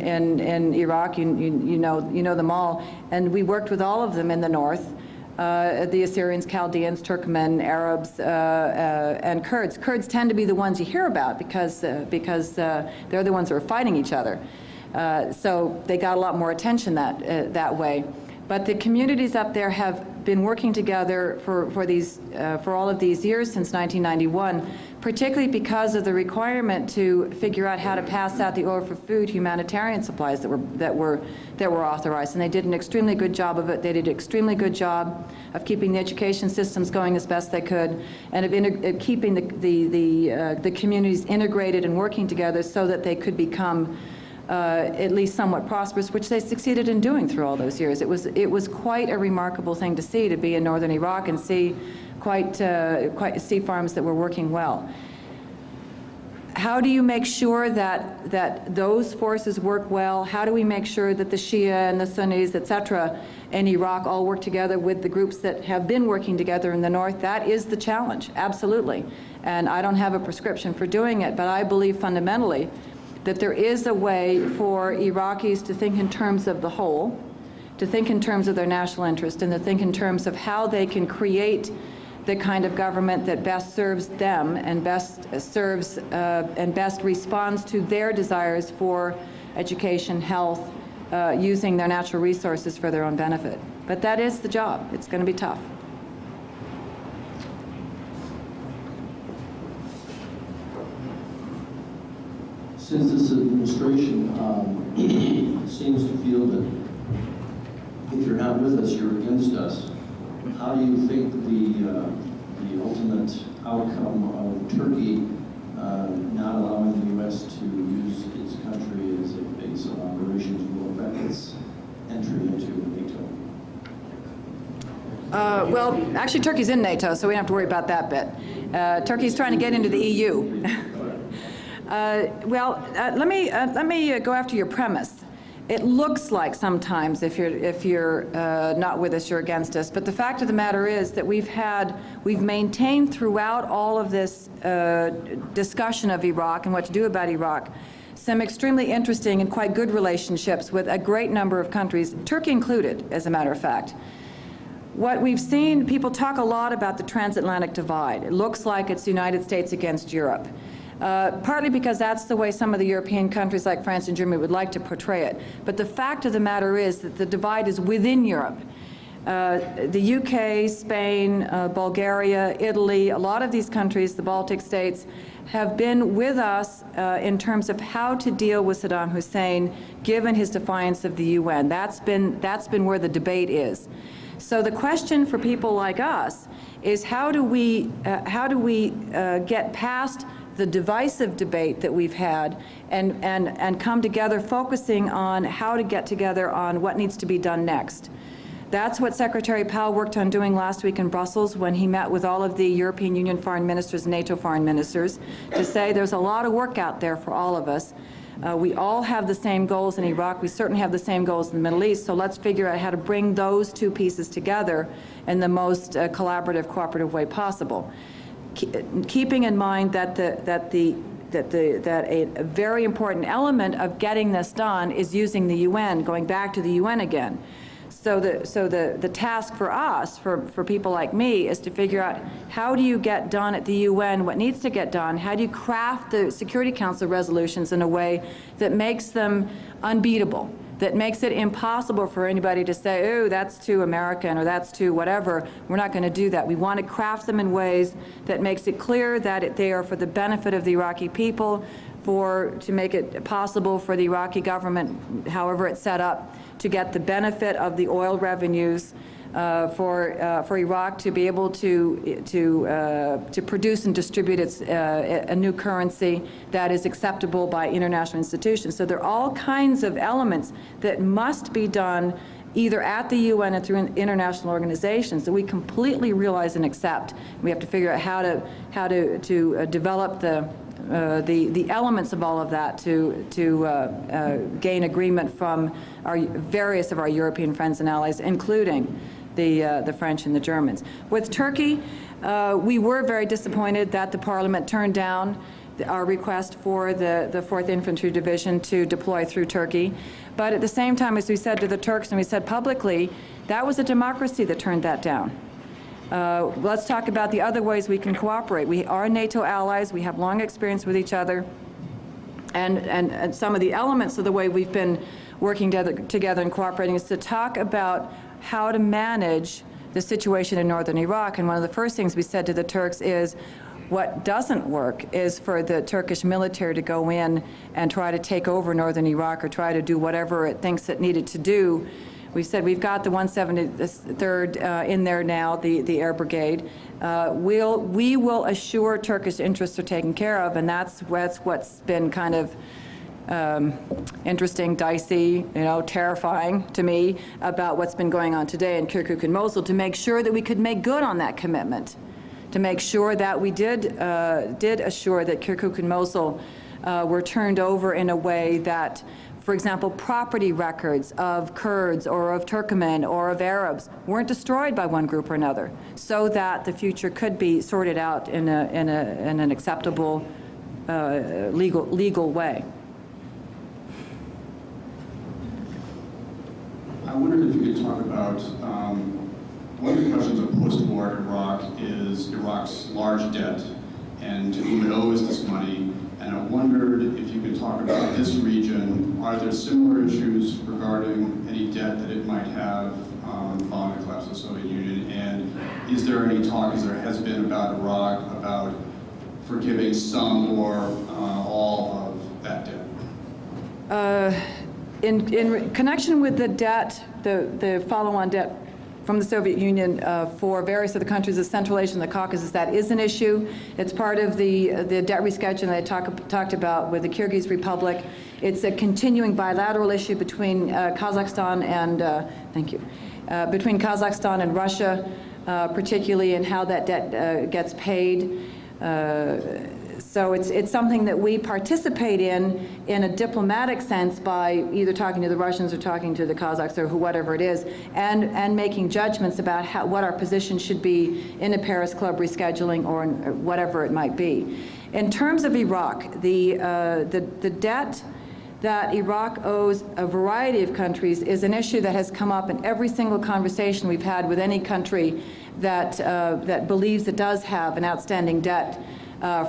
Iraq. You know them all, and we worked with all of them in the north. The Assyrians, Chaldeans, Turkmen, Arabs, and Kurds. Kurds tend to be the ones you hear about because they're the ones that are fighting each other. So they got a lot more attention that way. But the communities up there have been working together for all of these years since 1991, particularly because of the requirement to figure out how to pass out the oil for food humanitarian supplies that were authorized, and they did an extremely good job of it. They did an extremely good job of keeping the education systems going as best they could, and of keeping the communities integrated and working together so that they could become at least somewhat prosperous, which they succeeded in doing through all those years. It was quite a remarkable thing to see, to be in northern Iraq and see see farms that were working well. How do you make sure that those forces work well? How do we make sure that the Shia and the Sunnis, etc., in Iraq all work together with the groups that have been working together in the north? That is the challenge, absolutely. And I don't have a prescription for doing it, but I believe fundamentally that there is a way for Iraqis to think in terms of the whole, to think in terms of their national interest, and to think in terms of how they can create the kind of government that best serves them and best serves and best responds to their desires for education, health, using their natural resources for their own benefit. But that is the job. It's going to be tough. Since this administration seems to feel that if you're not with us, you're against us, how do you think the ultimate outcome of Turkey not allowing the U.S. to use its country as a base of operations will affect its entry into NATO? Well, actually, Turkey's in NATO, so we don't have to worry about that bit. Turkey's trying to get into the EU. Let me go after your premise. It looks like sometimes if you're not with us, you're against us. But the fact of the matter is that we've maintained throughout all of this discussion of Iraq and what to do about Iraq some extremely interesting and quite good relationships with a great number of countries, Turkey included, as a matter of fact. What we've seen, people talk a lot about the transatlantic divide. It looks like it's the United States against Europe. Partly because that's the way some of the European countries like France and Germany would like to portray it. But the fact of the matter is that the divide is within Europe. The UK, Spain, Bulgaria, Italy, a lot of these countries, the Baltic states, have been with us in terms of how to deal with Saddam Hussein, given his defiance of the UN. That's been where the debate is. So the question for people like us is how do we get past the divisive debate that we've had and come together focusing on how to get together on what needs to be done next. That's what Secretary Powell worked on doing last week in Brussels when he met with all of the European Union foreign ministers and NATO foreign ministers to say there's a lot of work out there for all of us. We all have the same goals in Iraq. We certainly have the same goals in the Middle East, so let's figure out how to bring those two pieces together in the most collaborative, cooperative way possible. Keeping in mind that a very important element of getting this done is using the UN, going back to the UN again. So the task for us, for people like me, is to figure out how do you get done at the UN what needs to get done, how do you craft the Security Council resolutions in a way that makes them unbeatable, that makes it impossible for anybody to say, oh, that's too American or that's too whatever. We're not going to do that. We want to craft them in ways that makes it clear that they are for the benefit of the Iraqi people, to make it possible for the Iraqi government, however it's set up, to get the benefit of the oil revenues, for Iraq to be able to produce and distribute a new currency that is acceptable by international institutions. So there are all kinds of elements that must be done either at the UN or through international organizations, that we completely realize and accept. We have to figure out how to develop the elements of all of that to gain agreement from various of our European friends and allies, including the French and the Germans. With Turkey, we were very disappointed that the Parliament turned down our request for the 4th Infantry Division to deploy through Turkey. But at the same time, as we said to the Turks and we said publicly, that was a democracy that turned that down. Let's talk about the other ways we can cooperate. We are NATO allies. We have long experience with each other. And some of the elements of the way we've been working together and cooperating is to talk about how to manage the situation in northern Iraq. And one of the first things we said to the Turks is, what doesn't work is for the Turkish military to go in and try to take over northern Iraq or try to do whatever it thinks it needed to do. We said we've got the 173rd in there now, the air brigade. We will assure Turkish interests are taken care of, and that's what's been kind of interesting, dicey, terrifying to me about what's been going on today in Kirkuk and Mosul, to make sure that we could make good on that commitment, to make sure that we did assure that Kirkuk and Mosul were turned over in a way that, for example, property records of Kurds or of Turkmen or of Arabs weren't destroyed by one group or another, so that the future could be sorted out in an acceptable legal way. I wondered if you could talk about one of the questions of post-war Iraq is Iraq's large debt and to whom it owes this money. And I wondered if you could talk about this region. Are there similar issues regarding any debt that it might have following the collapse of the Soviet Union? And is there any talk, as there has been about Iraq, about forgiving some or all of that debt? In connection with the debt, the follow-on debt from the Soviet Union for various of the countries of Central Asia and the Caucasus, that is an issue. It's part of the debt rescheduling that I talked about with the Kyrgyz Republic. It's a continuing bilateral issue between Kazakhstan and between Kazakhstan and Russia, particularly in how that debt gets paid. So it's something that we participate in a diplomatic sense by either talking to the Russians or talking to the Kazakhs or whatever it is, and making judgments about what our position should be in a Paris Club rescheduling or whatever it might be. In terms of Iraq, the debt that Iraq owes a variety of countries is an issue that has come up in every single conversation we've had with any country that believes it does have an outstanding debt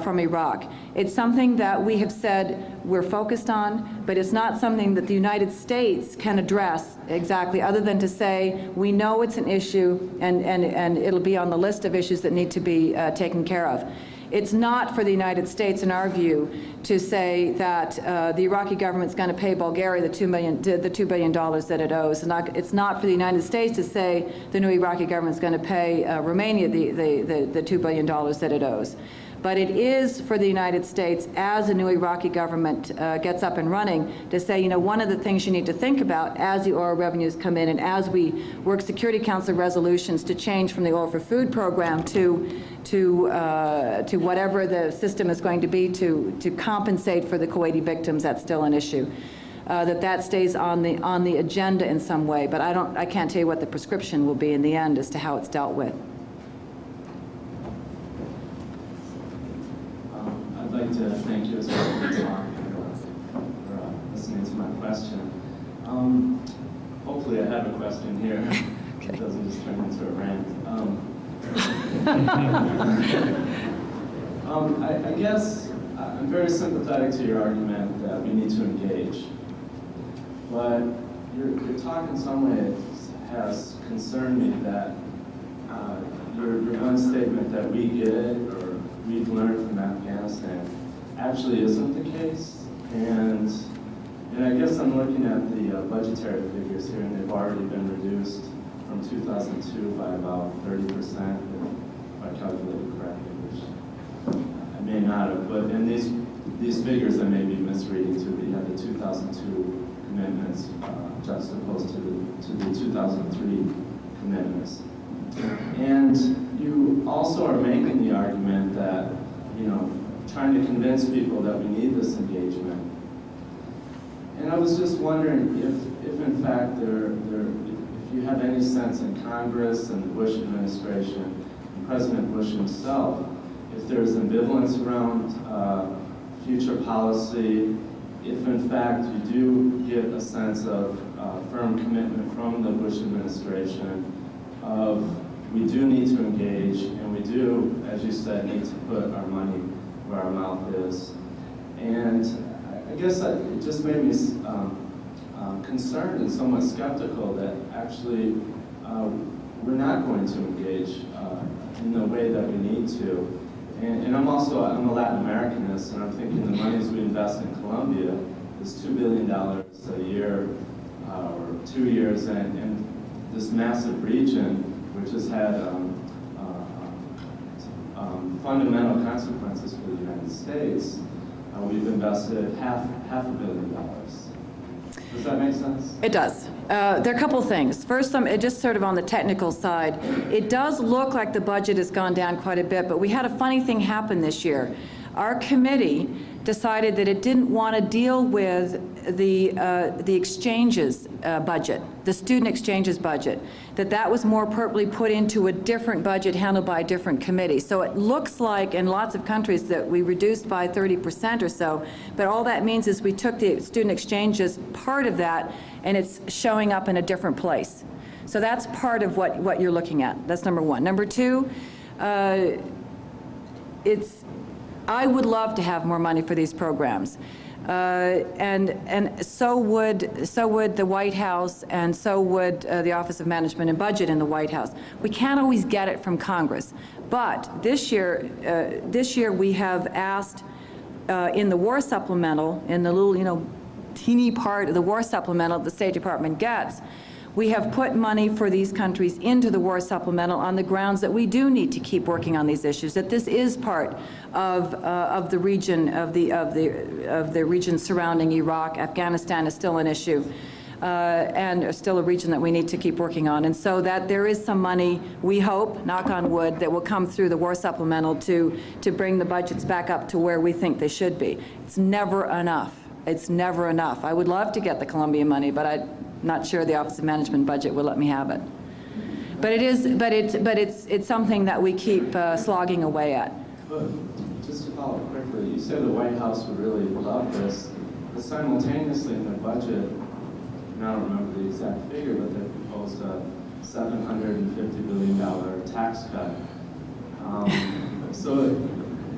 from Iraq. It's something that we have said we're focused on, but it's not something that the United States can address exactly, other than to say we know it's an issue and it'll be on the list of issues that need to be taken care of. It's not for the United States, in our view, to say that the Iraqi government's going to pay Bulgaria the $2 billion that it owes. It's not for the United States to say the new Iraqi government's going to pay Romania the $2 billion that it owes. But it is for the United States, as a new Iraqi government gets up and running, to say, one of the things you need to think about as the oil revenues come in and as we work Security Council resolutions to change from the Oil for Food program to whatever the system is going to be to compensate for the Kuwaiti victims, that's still an issue. That stays on the agenda in some way, but I can't tell you what the prescription will be in the end as to how it's dealt with. I'd like to thank you as well for listening to my question. Hopefully I have a question here. Okay. It doesn't just turn into a rant. I guess I'm very sympathetic to your argument that we need to engage. But your talk in some ways has concerned me that your one statement that we get it or we've learned from Afghanistan actually isn't the case. And I guess I'm looking at the budgetary figures here, and they've already been reduced from 2002 by about 30%, if I calculated correctly, which I may not have. But in these figures I may be misreading too. We had the 2002 commitments juxtaposed to the 2003 commitments. And you also are making the argument that, trying to convince people that we need this engagement. And I was just wondering if in fact if you have any sense in Congress and the Bush administration and President Bush himself, if there's ambivalence around future policy, if in fact you do get a sense of firm commitment from the Bush administration of we do need to engage and we do, as you said, need to put our money where our mouth is. And I guess it just made me concerned and somewhat skeptical that actually we're not going to engage in the way that we need to. And I'm a Latin Americanist, and I'm thinking the monies we invest in Colombia is $2 billion a year, or 2 years, and this massive region, which has had fundamental consequences for the United States, we've invested half $500 million. Does that make sense? It does. There are a couple things. First, just sort of on the technical side, it does look like the budget has gone down quite a bit, but we had a funny thing happen this year. Our committee decided that it didn't want to deal with the exchanges budget, the student exchanges budget, that was more appropriately put into a different budget handled by a different committee. So it looks like in lots of countries that we reduced by 30% or so, but all that means is we took the student exchanges part of that and it's showing up in a different place. So that's part of what you're looking at. That's number one. Number two, I would love to have more money for these programs. And so would the White House, and so would the Office of Management and Budget in the White House. We can't always get it from Congress. But this year we have asked in the War Supplemental, in the little, teeny part of the War Supplemental the State Department gets, we have put money for these countries into the War Supplemental on the grounds that we do need to keep working on these issues, that this is part of the region, of the region surrounding Iraq. Afghanistan is still an issue, and still a region that we need to keep working on. And so that there is some money, we hope, knock on wood, that will come through the War Supplemental to bring the budgets back up to where we think they should be. It's never enough. It's never enough. I would love to get the Columbia money, but I'm not sure the Office of Management Budget will let me have it. But it's something that we keep slogging away at. But just to follow up quickly, you said the White House would really love this, but simultaneously in their budget, and I don't remember the exact figure, but they proposed a $750 billion tax cut. So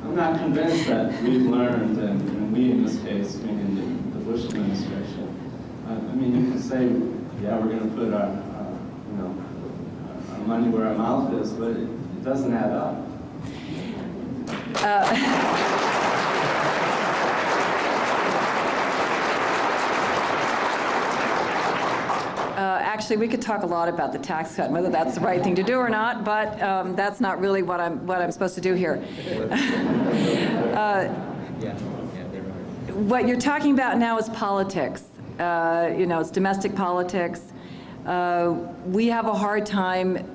I'm not convinced that we've learned, and we in this case, meaning the Bush administration, I mean, you can say, yeah, we're going to put our money where our mouth is, but it doesn't add up. Actually, we could talk a lot about the tax cut and whether that's the right thing to do or not, but that's not really what I'm supposed to do here. What you're talking about now is politics. It's domestic politics. We have a hard time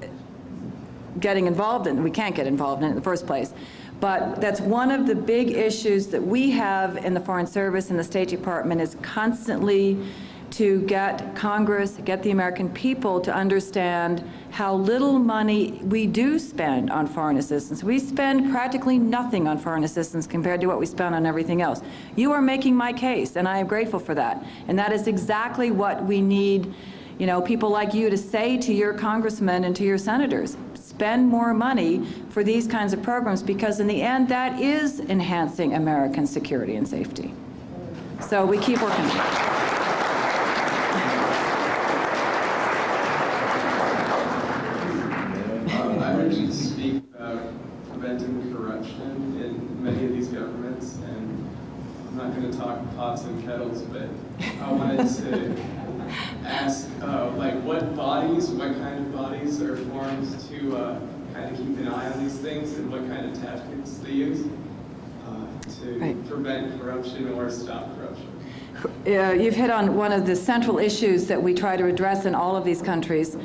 getting involved in it. We can't get involved in it in the first place. But that's one of the big issues that we have in the Foreign Service and the State Department, is constantly to get Congress, get the American people to understand how little money we do spend on foreign assistance. We spend practically nothing on foreign assistance compared to what we spend on everything else. You are making my case, and I am grateful for that. And that is exactly what we need, people like you to say to your congressmen and to your senators. Spend more money for these kinds of programs, because in the end, that is enhancing American security and safety. So we keep working. I heard you speak about preventing corruption in many of these governments, and I'm not going to talk pots and kettles, but I wanted to ask, what kind of bodies are formed to kind of keep an eye on these things, and what kind of tactics they use to prevent corruption or stop corruption? You've hit on one of the central issues that we try to address in all of these countries,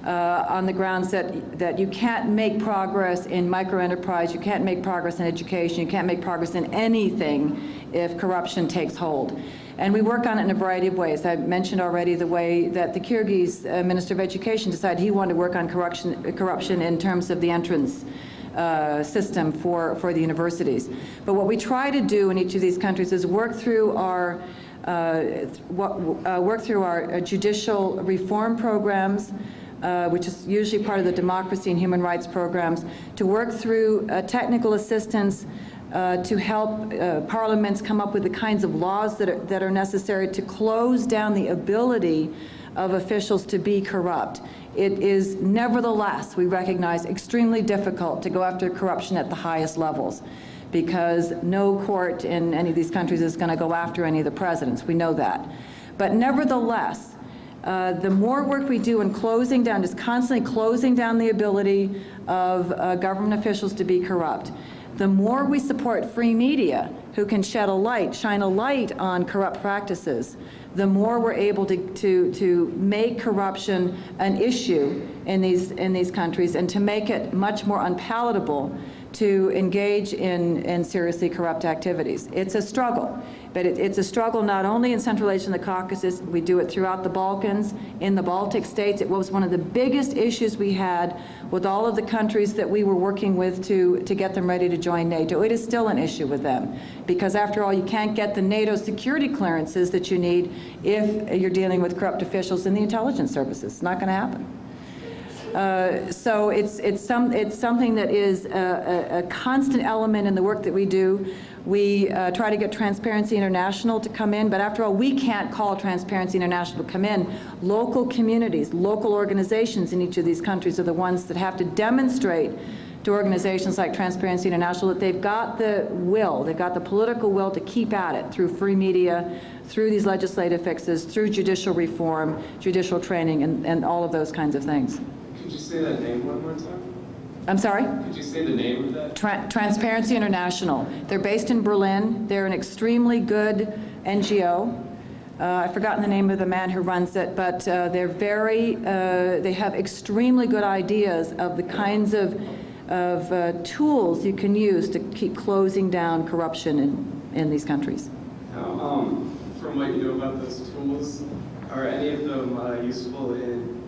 on the grounds that you can't make progress in microenterprise, you can't make progress in education, you can't make progress in anything if corruption takes hold. And we work on it in a variety of ways. I mentioned already the way that the Kyrgyz Minister of Education decided he wanted to work on corruption in terms of the entrance system for the universities. But what we try to do in each of these countries is work through our judicial reform programs, which is usually part of the democracy and human rights programs, to work through technical assistance to help parliaments come up with the kinds of laws that are necessary to close down the ability of officials to be corrupt. It is nevertheless, we recognize, extremely difficult to go after corruption at the highest levels, because no court in any of these countries is going to go after any of the presidents. We know that. But nevertheless, the more work we do in closing down, just constantly closing down the ability of government officials to be corrupt, the more we support free media who can shine a light on corrupt practices, the more we're able to make corruption an issue in these countries, and to make it much more unpalatable to engage in seriously corrupt activities. It's a struggle, but it's a struggle not only in Central Asia and the Caucasus, we do it throughout the Balkans, in the Baltic states. It was one of the biggest issues we had with all of the countries that we were working with to get them ready to join NATO. It is still an issue with them, because after all, you can't get the NATO security clearances that you need if you're dealing with corrupt officials in the intelligence services. It's not going to happen. So it's something that is a constant element in the work that we do. We try to get Transparency International to come in, but after all, we can't call Transparency International to come in. Local communities, local organizations in each of these countries are the ones that have to demonstrate to organizations like Transparency International that they've got the will, they've got the political will to keep at it through free media, through these legislative fixes, through judicial reform, judicial training, and all of those kinds of things. Could you say that name one more time? I'm sorry? Could you say the name of that? Transparency International. They're based in Berlin. They're an extremely good NGO. I've forgotten the name of the man who runs it, but they have extremely good ideas of the kinds of tools you can use to keep closing down corruption in these countries. Now, from what you know about those tools, are any of them useful in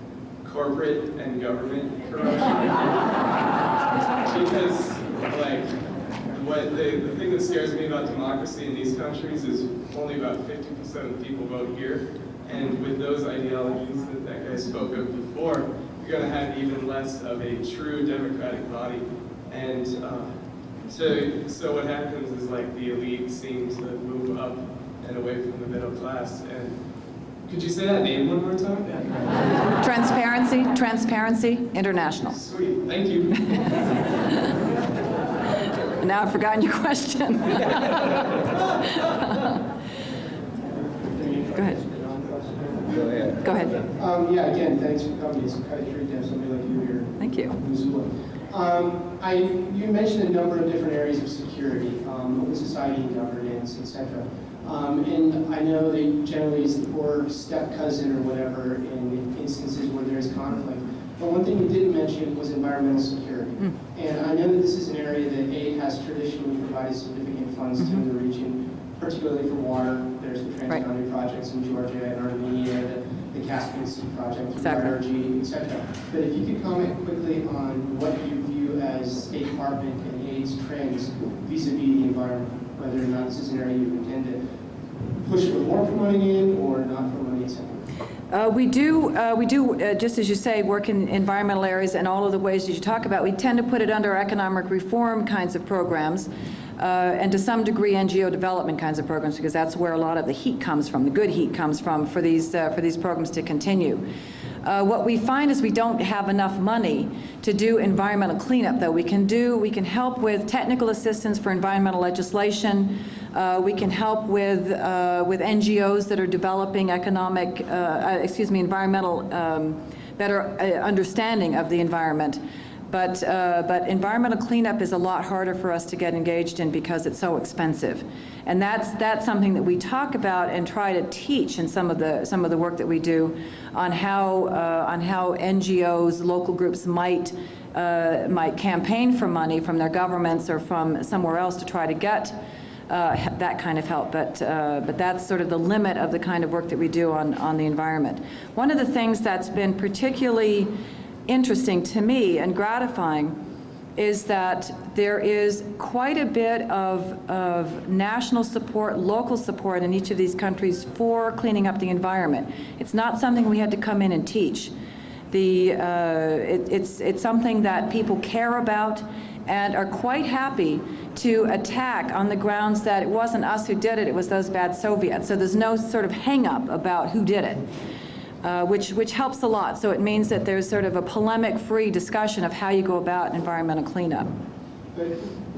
corporate and government corruption? Because, like, the thing that scares me about democracy in these countries is only about 50% of people vote here, and with those ideologies that guy spoke of before, you're going to have even less of a true democratic body. And so what happens is, like, the elite seems to move up and away from the middle class. And could you say that name one more time? Transparency International. Sweet, thank you. Now I've forgotten your question. Go ahead. Go ahead. Yeah, again, thanks for coming. It's kind of great to have somebody like you here. Thank you. In Missoula. You mentioned a number of different areas of security, open society and governance, etc. And I know they generally is the poor step cousin or whatever in instances where there is conflict. But one thing you didn't mention was environmental security. And I know that this is an area that aid has traditionally provided significant funds to the region, particularly for water. There's the trans-boundary projects in Georgia and Armenia, the Caspian Sea project, energy, etc. But if you could comment quickly on what you view as State Department and aid's trends vis-a-vis the environment, whether or not this is an area you intend to push for more money in or not for money, etc. We do, just as you say, work in environmental areas and all of the ways that you talk about. We tend to put it under economic reform kinds of programs, and to some degree NGO development kinds of programs, because that's where a lot of the heat comes from, the good heat comes from for these programs to continue. What we find is we don't have enough money to do environmental cleanup, though. We can help with technical assistance for environmental legislation. We can help with NGOs that are developing environmental, better understanding of the environment. But environmental cleanup is a lot harder for us to get engaged in because it's so expensive. And that's something that we talk about and try to teach in some of the work that we do on how NGOs, local groups might campaign for money from their governments or from somewhere else to try to get that kind of help. But that's sort of the limit of the kind of work that we do on the environment. One of the things that's been particularly interesting to me and gratifying is that there is quite a bit of national support, local support in each of these countries for cleaning up the environment. It's not something we had to come in and teach. It's something that people care about and are quite happy to attack on the grounds that it wasn't us who did it, it was those bad Soviets. So there's no sort of hang-up about who did it. Which helps a lot. So it means that there's sort of a polemic-free discussion of how you go about environmental cleanup. But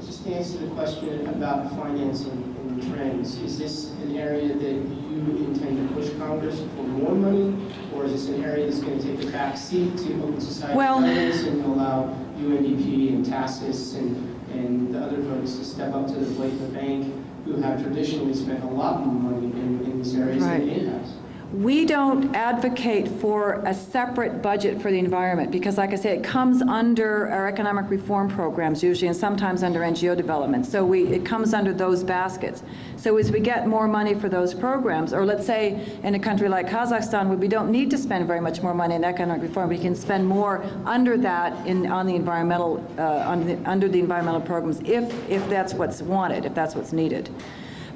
just to answer the question about financing and trends, is this an area that you intend to push Congress for more money, or is this an area that's going to take a back seat to open society governments and allow UNDP and TASIS and the other folks to step up to the plate of the bank who have traditionally spent a lot more money in these areas than it has? We don't advocate for a separate budget for the environment because, like I say, it comes under our economic reform programs usually, and sometimes under NGO development. So it comes under those baskets. So as we get more money for those programs, or let's say in a country like Kazakhstan where we don't need to spend very much more money in economic reform, we can spend more under that on the environmental under the environmental programs if that's what's wanted, if that's what's needed.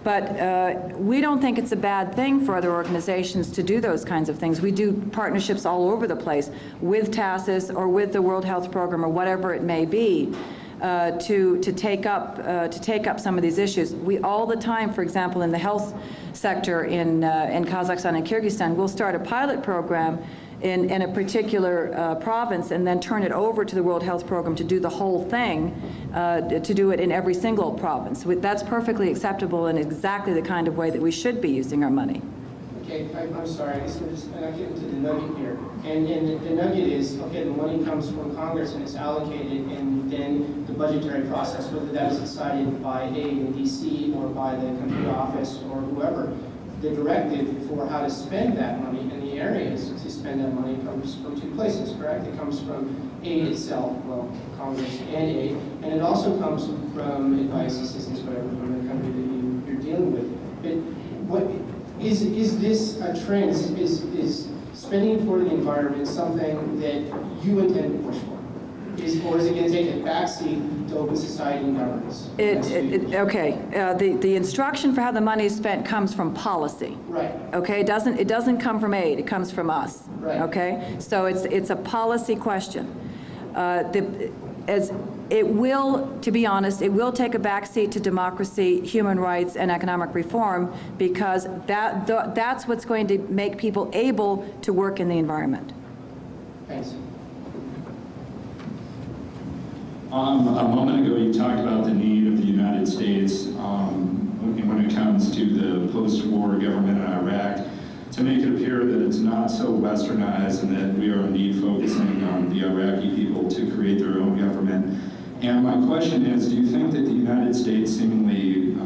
But we don't think it's a bad thing for other organizations to do those kinds of things. We do partnerships all over the place with TASIS or with the World Health Program or whatever it may be to take up some of these issues. We all the time, for example, in the health sector in Kazakhstan and Kyrgyzstan, we'll start a pilot program in a particular province and then turn it over to the World Health Program to do the whole thing, to do it in every single province. That's perfectly acceptable and exactly the kind of way that we should be using our money. Okay, I'm sorry, I guess I'm not getting to the nugget here. And the nugget is, okay, the money comes from Congress and it's allocated, and then the budgetary process, whether that is decided by Hague in DC or by the country office or whoever, the directive for how to spend that money and the areas to spend that money comes from two places, correct? It comes from aid itself, well, Congress and aid, and it also comes from advice, assistance, whatever, from the country that you're dealing with. But what is this a trend? Is spending for the environment something that you intend to push for? Or is it going to take a backseat to open society and governance? The instruction for how the money is spent comes from policy. Right. Okay, it doesn't come from aid, it comes from us. Right. Okay, so it's a policy question. It will, to be honest, it will take a backseat to democracy, human rights, and economic reform because that's what's going to make people able to work in the environment. Thanks. A moment ago, you talked about the need of the United States when it comes to the post-war government in Iraq to make it appear that it's not so westernized and that we are indeed focusing on the Iraqi people to create their own government. And my question is, do you think that the United States seemingly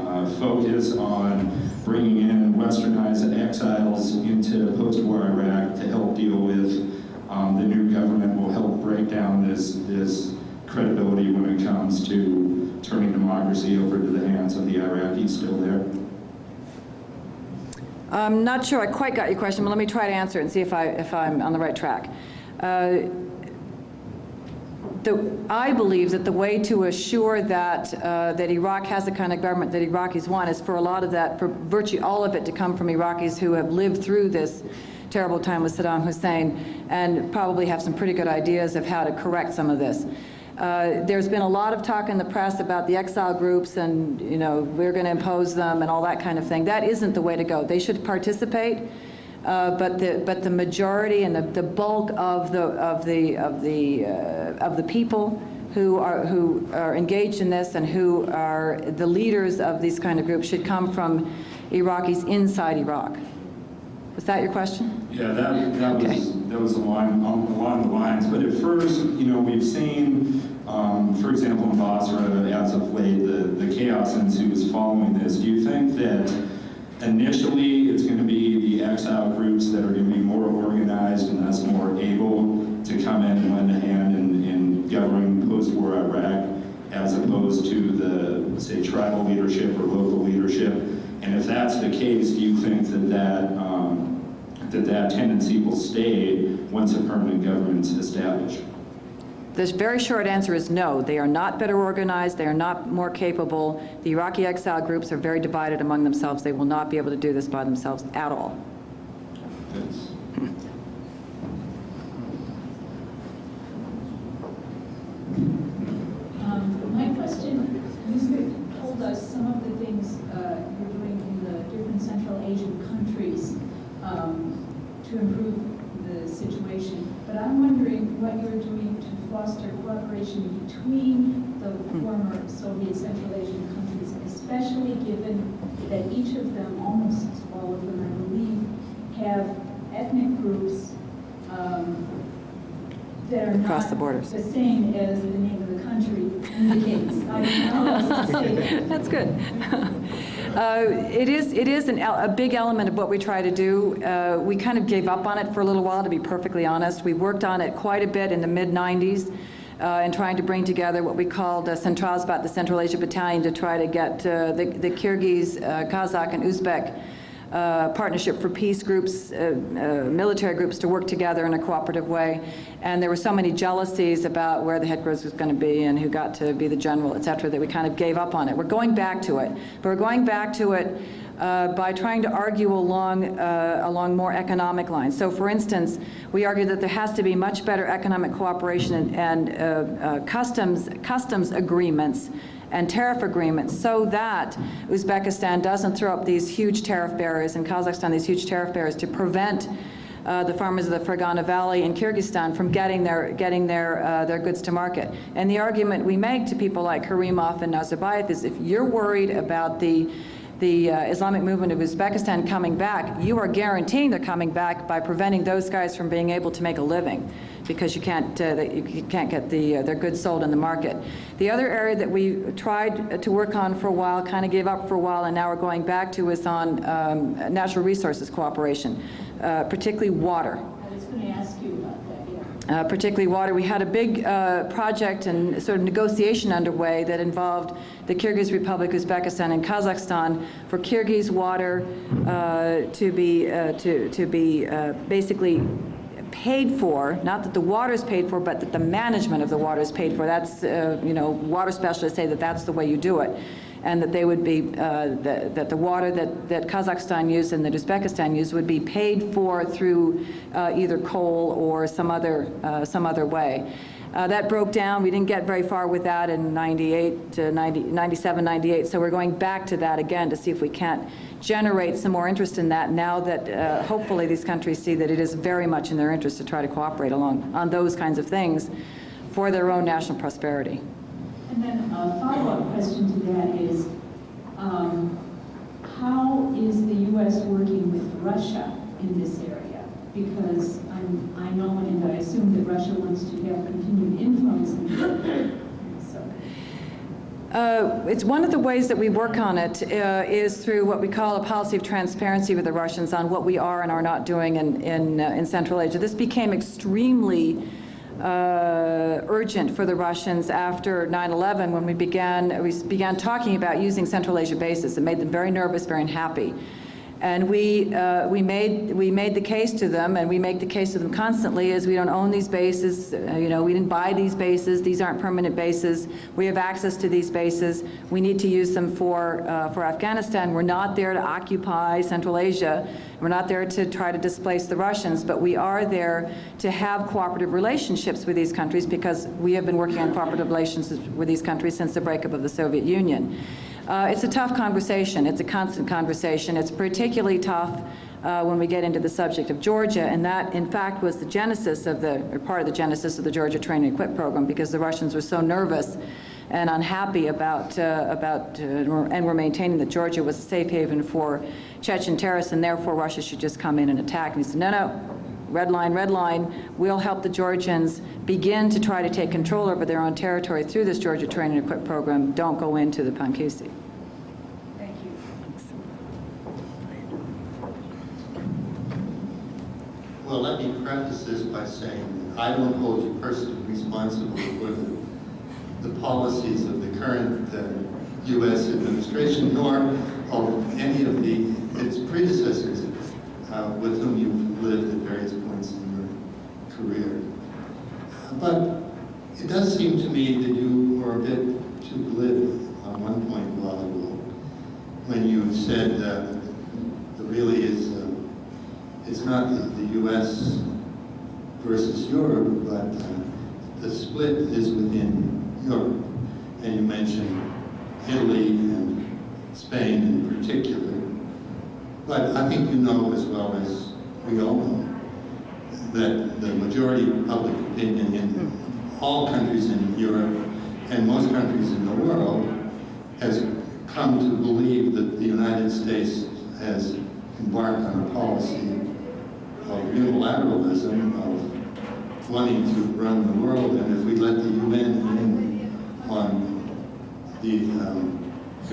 focus on bringing in westernized exiles into post-war Iraq to help deal with the new government will help break down this credibility when it comes to turning democracy over to the hands of the Iraqis still there? I'm not sure I quite got your question, but let me try to answer it and see if I'm on the right track. I believe that the way to assure that that Iraq has the kind of government that Iraqis want is for a lot of that, for virtually all of it to come from Iraqis who have lived through this terrible time with Saddam Hussein and probably have some pretty good ideas of how to correct some of this. There's been a lot of talk in the press about the exile groups and, you know, we're going to impose them and all that kind of thing. That isn't the way to go. They should participate, but the majority and the bulk of the people who are engaged in this and who are the leaders of these kind of groups should come from Iraqis inside Iraq. Was that your question? Yeah, that was along the lines. But at first, you know, we've seen, for example, in Basra, as of late, the chaos ensues following this. Do you think that initially it's going to be the exile groups that are going to be more organized and thus more able to come in and lend a hand in governing post-war Iraq, as opposed to the, say, tribal leadership or local leadership? And if that's the case, do you think that tendency will stay once a permanent government's established? The very short answer is no. They are not better organized. They are not more capable. The Iraqi exile groups are very divided among themselves. They will not be able to do this by themselves at all. Thanks. My question, you told us some of the things you're doing in the different Central Asian countries to improve the situation, but I'm wondering what you're doing to foster cooperation between the former Soviet Central Asian countries, especially given that each of them, almost all of them, I believe, have ethnic groups that are Across not the borders. the same as the name of the country indicates. I don't know how else to say that. That's good. It is a big element of what we try to do. We kind of gave up on it for a little while, to be perfectly honest. We worked on it quite a bit in the mid-90s in trying to bring together what we called Centralsbat, the Central Asia Battalion, to try to get the Kyrgyz, Kazakh, and Uzbek Partnership for Peace groups, military groups, to work together in a cooperative way. And there were so many jealousies about where the headquarters was going to be and who got to be the general, et cetera, that we kind of gave up on it. We're going back to it. But we're going back to it by trying to argue along more economic lines. So, for instance, we argue that there has to be much better economic cooperation and customs agreements and tariff agreements, so that Uzbekistan doesn't throw up these huge tariff barriers, and Kazakhstan these huge tariff barriers, to prevent the farmers of the Fergana Valley in Kyrgyzstan from getting their goods to market. And the argument we make to people like Karimov and Nazarbayev is, if you're worried about the Islamic movement of Uzbekistan coming back, you are guaranteeing they're coming back by preventing those guys from being able to make a living, because you can't get their goods sold in the market. The other area that we tried to work on for a while, kind of gave up for a while, and now we're going back to, is on natural resources cooperation, particularly water. I was going to ask you about that, yeah. Particularly water. We had a big project and sort of negotiation underway that involved the Kyrgyz Republic, Uzbekistan, and Kazakhstan for Kyrgyz water to be basically paid for, not that the water is paid for, but that the management of the water is paid for. That's, water specialists say that that's the way you do it, and that they would be, that the water that Kazakhstan used and that Uzbekistan used would be paid for through either coal or some other way. That broke down. We didn't get very far with that in 97, 98, so we're going back to that again to see if we can't generate some more interest in that, now that hopefully these countries see that it is very much in their interest to try to cooperate on those kinds of things for their own national prosperity. And then a follow-up question to that is, how is the U.S. working with Russia in this area? Because I know and I assume that Russia wants to have continued influence in the area. It's one of the ways that we work on it is through what we call a policy of transparency with the Russians on what we are and are not doing in Central Asia. This became extremely urgent for the Russians after 9/11, when we began talking about using Central Asia bases. It made them very nervous, very unhappy. And we made the case to them, and we make the case to them constantly, is we don't own these bases. We didn't buy these bases. These aren't permanent bases. We have access to these bases. We need to use them for Afghanistan. We're not there to occupy Central Asia. We're not there to try to displace the Russians, but we are there to have cooperative relationships with these countries, because we have been working on cooperative relations with these countries since the breakup of the Soviet Union. It's a tough conversation. It's a constant conversation. It's particularly tough when we get into the subject of Georgia, and that, in fact, was the genesis of part of the genesis of the Georgia Train and Equip program, because the Russians were so nervous and unhappy about and were maintaining that Georgia was a safe haven for Chechen terrorists, and therefore Russia should just come in and attack. And he said, no, red line, we'll help the Georgians begin to try to take control over their own territory through this Georgia Train and Equip program. Don't go into the Pankisi. Thank you. Well, let me preface this by saying I don't hold you personally responsible for the policies of the current U.S. administration, nor of any of its predecessors with whom you've lived at various points in your career. But it does seem to me that you were a bit too glib on one point a while ago when you said that really is it's not the U.S. versus Europe, but the split is within Europe. And you mentioned Italy and Spain in particular. But I think you know as well as we all know that the majority of public opinion in all countries in Europe and most countries in the world has come to believe that the United States has embarked on a policy of unilateralism, of wanting to run the world, and if we let the UN in on the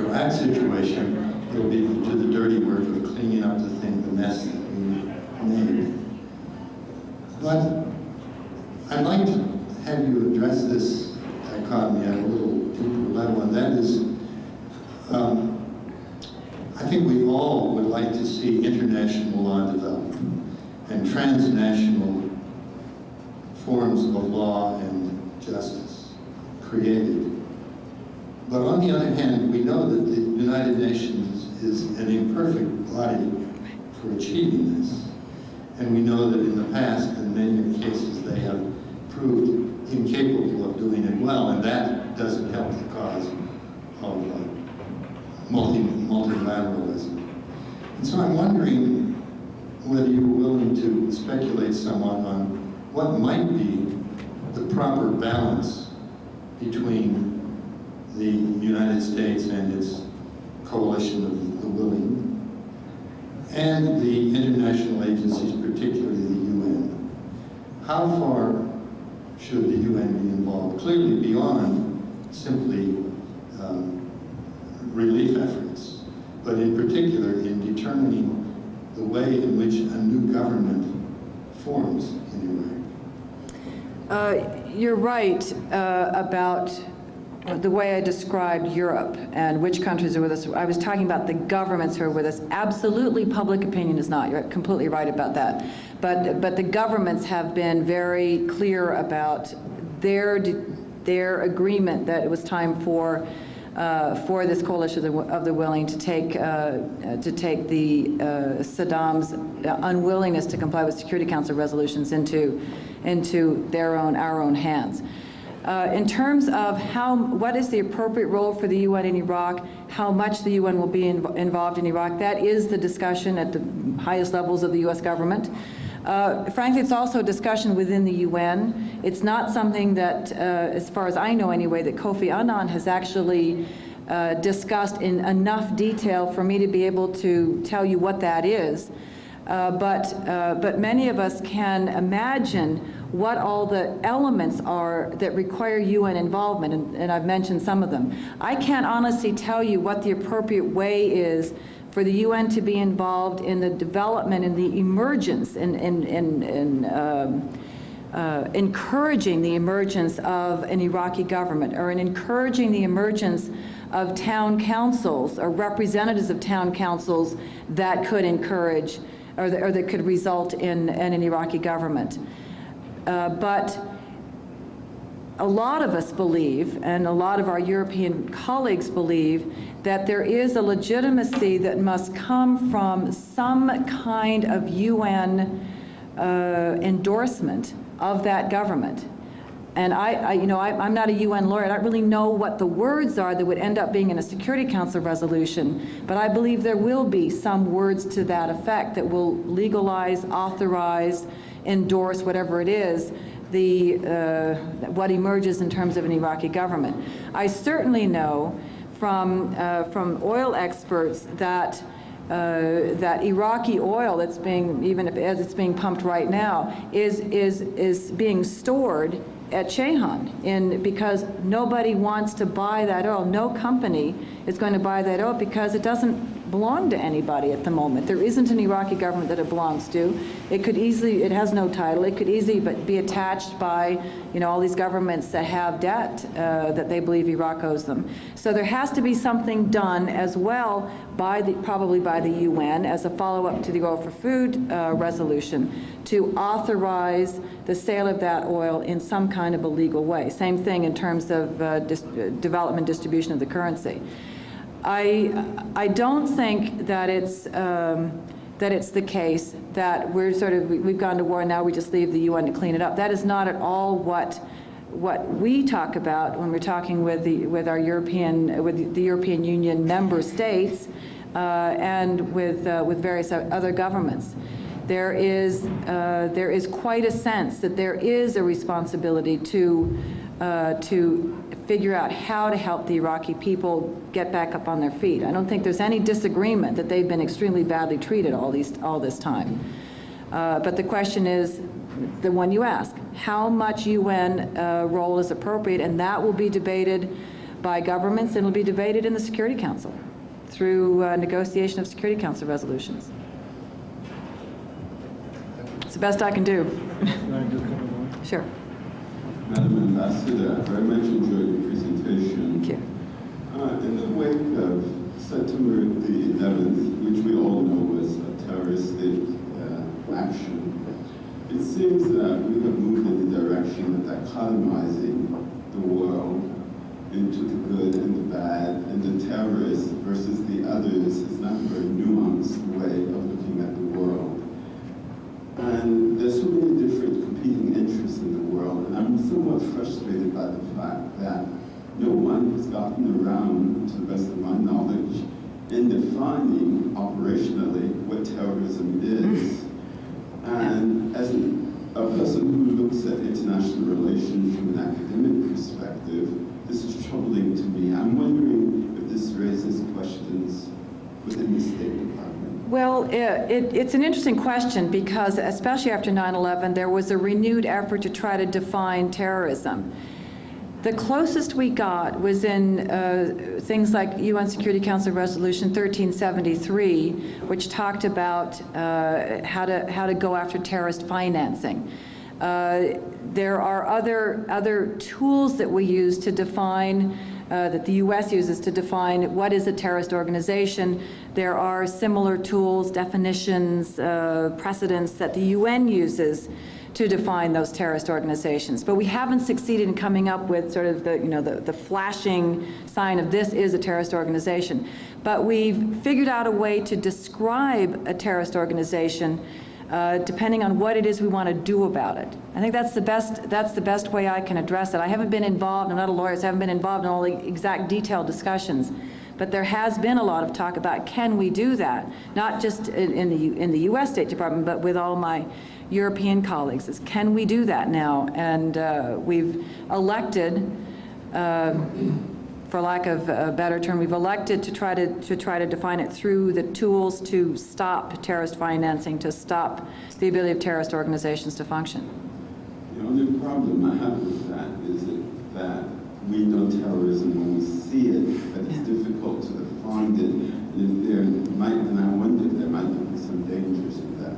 Iraq situation, it'll be to the dirty work of cleaning up the mess that we made. But I'd like to have you address this dichotomy at a little deeper level, and that is, I think we all would like to see international law develop and transnational forms of law and justice created. But on the other hand, we know that the United Nations is an imperfect body for achieving this. And we know that in the past, in many cases, they have proved incapable of doing it well, and that doesn't help the cause of multilateralism. And so I'm wondering whether you were willing to speculate somewhat on what might be the proper balance between the United States and its coalition of the willing and the international agencies, particularly the UN. How far should the UN be involved? Clearly beyond simply relief efforts, but in particular in determining the way in which a new government forms in Iraq. You're right about the way I described Europe and which countries are with us. I was talking about the governments who are with us. Absolutely, public opinion is not. You're completely right about that. But the governments have been very clear about their agreement that it was time for this coalition of the willing to take the Saddam's unwillingness to comply with Security Council resolutions into our own hands. In terms of what is the appropriate role for the UN in Iraq, how much the UN will be involved in Iraq, that is the discussion at the highest levels of the U.S. government. Frankly, it's also a discussion within the UN. It's not something that, as far as I know anyway, that Kofi Annan has actually discussed in enough detail for me to be able to tell you what that is. But many of us can imagine what all the elements are that require UN involvement, and I've mentioned some of them. I can't honestly tell you what the appropriate way is for the UN to be involved in the development and the emergence in encouraging the emergence of an Iraqi government, or in encouraging the emergence of town councils or representatives of town councils that could encourage or that could result in an Iraqi government. But a lot of us believe, and a lot of our European colleagues believe, that there is a legitimacy that must come from some kind of UN endorsement of that government. And I'm not a UN lawyer. I don't really know what the words are that would end up being in a Security Council resolution, but I believe there will be some words to that effect that will legalize, authorize, endorse, whatever it is, what emerges in terms of an Iraqi government. I certainly know from oil experts that Iraqi oil that's being, even if as it's being pumped right now, is being stored at Ceyhan because nobody wants to buy that oil. No company is going to buy that oil because it doesn't belong to anybody at the moment. There isn't an Iraqi government that it belongs to. It has no title. It could easily be attached by, all these governments that have debt that they believe Iraq owes them. So there has to be something done as well probably by the UN as a follow-up to the Oil for Food resolution to authorize the sale of that oil in some kind of a legal way. Same thing in terms of development distribution of the currency. I don't think that it's the case that we've gone to war and now we just leave the UN to clean it up. That is not at all what we talk about when we're talking with the European Union member states and with various other governments. There is quite a sense that there is a responsibility to figure out how to help the Iraqi people get back up on their feet. I don't think there's any disagreement that they've been extremely badly treated all this time. But the question is the one you ask: how much UN role is appropriate? And that will be debated by governments, and will be debated in the Security Council through negotiation of Security Council resolutions. It's the best I can do. Sure. Madam Ambassador, I very much enjoyed the presentation. Thank you. In the wake of September the 11th, which we all know was a terroristic action, it seems that we have moved in the direction of dichotomizing the world into the good and the bad, and the terrorists versus the others is not a very nuanced way of looking at the world. And there's so many different competing interests in the world, and I'm somewhat frustrated by the fact that no one has gotten around, to the best of my knowledge, in defining operationally what terrorism is. And as a person who looks at international relations from an academic perspective, this is troubling to me. I'm wondering if this raises questions within the State Department. Well, it's an interesting question because, especially after 9/11, there was a renewed effort to try to define terrorism. The closest we got was in things like UN Security Council Resolution 1373, which talked about how to go after terrorist financing. There are other tools that we use to define, that the U.S. uses to define what is a terrorist organization. There are similar tools, definitions, precedents that the UN uses to define those terrorist organizations. But we haven't succeeded in coming up with sort of the flashing sign of this is a terrorist organization. But we've figured out a way to describe a terrorist organization depending on what it is we want to do about it. I think that's the best way I can address it. I haven't been involved, I'm not a lawyer, so I haven't been involved in all the exact detailed discussions. But there has been a lot of talk about can we do that, not just in the U.S. State Department, but with all my European colleagues, is can we do that now? And we've elected, for lack of a better term, we've elected to try to define it through the tools to stop terrorist financing, to stop the ability of terrorist organizations to function. The only problem I have with that is that we know terrorism when we see it, but it's difficult to define it. And I wonder if there might be some dangers in that.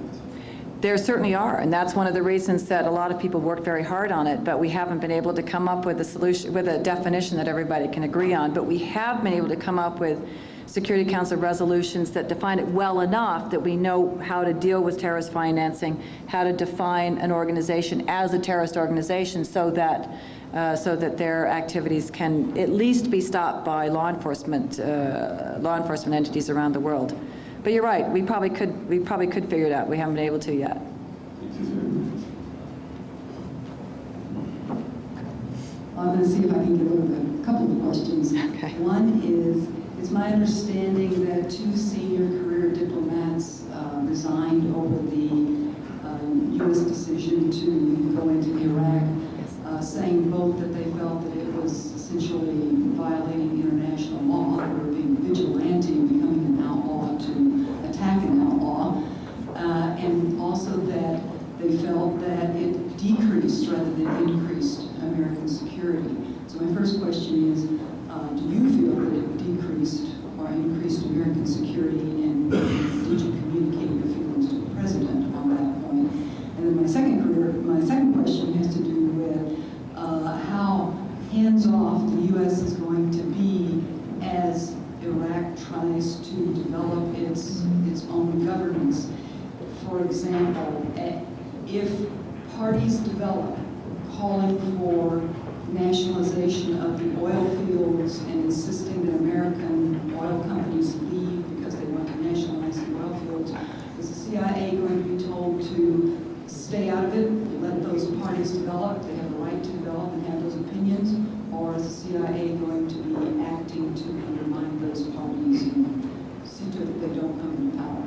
There certainly are, and that's one of the reasons that a lot of people worked very hard on it, but we haven't been able to come up with a solution, with a definition that everybody can agree on. But we have been able to come up with Security Council resolutions that define it well enough that we know how to deal with terrorist financing, how to define an organization as a terrorist organization so that their activities can at least be stopped by law enforcement entities around the world. But you're right, we probably could figure it out. We haven't been able to yet. Thank you very much. I'm going to see if I can get over a couple of questions. Okay. One is, it's my understanding that 2 senior career diplomats resigned over the U.S. decision to go into Iraq, saying both that they felt that it was essentially violating international law, or being vigilante, becoming an outlaw to attack an outlaw, and also that they felt that it decreased rather than increased American security. So my first question is, do you feel that it decreased or increased American security, and did you communicate your feelings to the president on that point? And then my second question has to do with how hands-off the U.S. is going to be as Iraq tries to develop its own governance. For example, if parties develop calling for nationalization of the oil fields and insisting that American oil companies leave because they want to nationalize the oil fields, is the CIA going to be told to stay out of it, let those parties develop, they have the right to develop and have those opinions, or is the CIA going to be acting to undermine those parties and see to it that they don't come into power?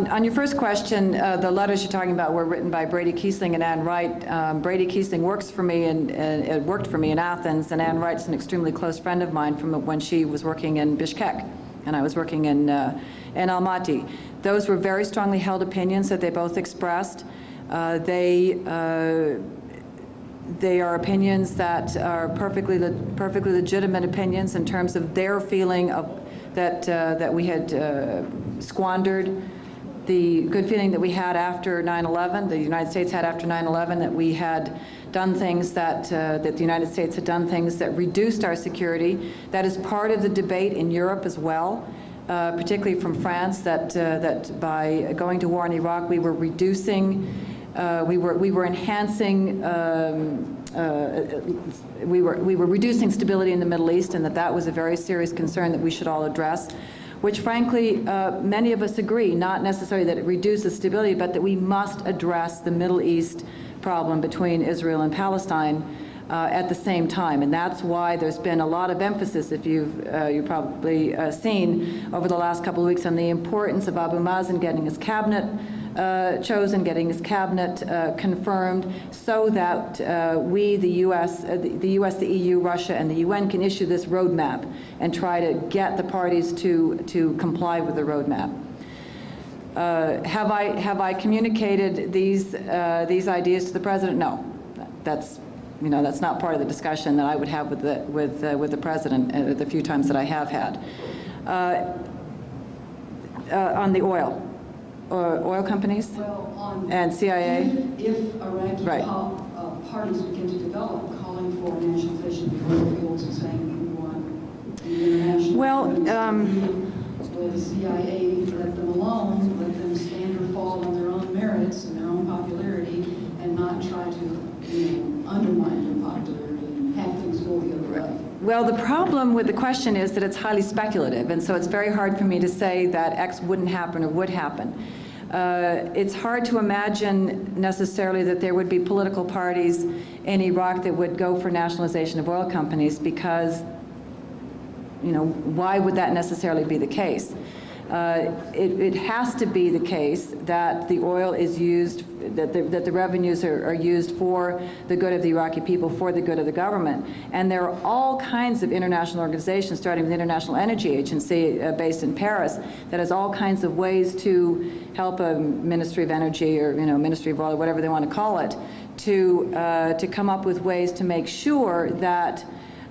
On your first question, the letters you're talking about were written by Brady Kiesling and Ann Wright. Brady Kiesling works for me and it worked for me in Athens, and Ann Wright's an extremely close friend of mine from when she was working in Bishkek, and I was working in Almaty. Those were very strongly held opinions that they both expressed. They are opinions that are perfectly legitimate opinions in terms of their feeling of that we had squandered the good feeling that we had after 9/11, the United States had after 9/11, that we had done things that the United States had done things that reduced our security. That is part of the debate in Europe as well, particularly from France, that by going to war in Iraq, we were reducing, we were enhancing. We were reducing stability in the Middle East, and that was a very serious concern that we should all address, which frankly many of us agree, not necessarily that it reduces stability, but that we must address the Middle East problem between Israel and Palestine at the same time. And that's why there's been a lot of emphasis, if you've probably seen over the last couple of weeks, on the importance of Abu Mazen getting his cabinet chosen, getting his cabinet confirmed, so that we, the U.S., the EU, Russia, and the UN can issue this roadmap and try to get the parties to comply with the roadmap. Have I communicated these ideas to the president? No, that's not part of the discussion that I would have with the president the few times that I have had. On the oil companies and CIA. If Iraqi parties begin to develop, calling for nationalization of the oil fields and saying we want the international will the CIA let them alone, let them stand or fall on their own merits and their own popularity, and not try to undermine their popularity and have things go the other way? Well, the problem with the question is that it's highly speculative, and so it's very hard for me to say that X wouldn't happen or would happen. It's hard to imagine necessarily that there would be political parties in Iraq that would go for nationalization of oil companies, because, why would that necessarily be the case? It has to be the case that the oil is used, that the revenues are used for the good of the Iraqi people, for the good of the government. And there are all kinds of international organizations, starting with the International Energy Agency based in Paris, that has all kinds of ways to help a Ministry of Energy or Ministry of Oil, or whatever they want to call it, to come up with ways to make sure that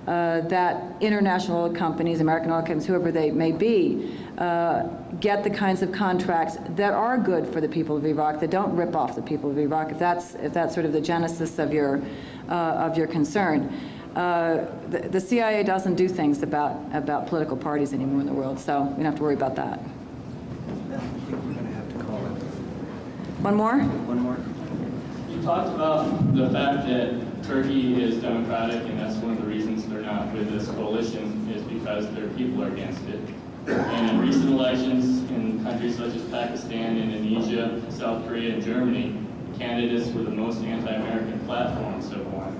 that international oil companies, American oil companies, whoever they may be, get the kinds of contracts that are good for the people of Iraq, that don't rip off the people of Iraq, if that's sort of the genesis of your concern. The CIA doesn't do things about political parties anymore in the world, so we don't have to worry about that. I think we're going to have to call it. One more? One more. You talked about the fact that Turkey is democratic, and that's one of the reasons they're not with this coalition, is because their people are against it. And in recent elections in countries such as Pakistan, Indonesia, South Korea, and Germany, candidates with the most anti-American platforms have won.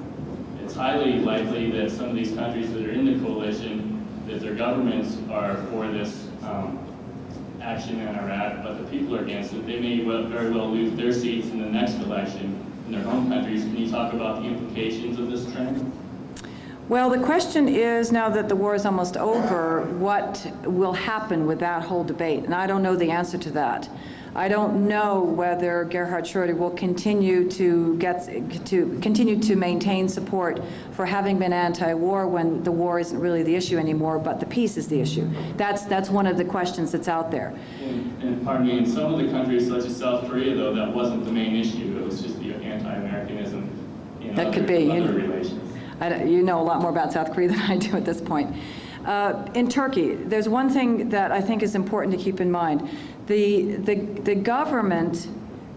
It's highly likely that some of these countries that are in the coalition, that their governments are for this action in Iraq, but the people are against it. They may very well lose their seats in the next election in their home countries. Can you talk about the implications of this trend? Well, the question is, now that the war is almost over, what will happen with that whole debate? And I don't know the answer to that. I don't know whether Gerhard Schröder will continue to maintain support for having been anti-war when the war isn't really the issue anymore, but the peace is the issue. That's one of the questions that's out there. And pardon me, in some of the countries, such as South Korea, though, that wasn't the main issue. It was just the anti-Americanism in That other, could be. other relations. You know a lot more about South Korea than I do at this point. In Turkey, there's one thing that I think is important to keep in mind. The government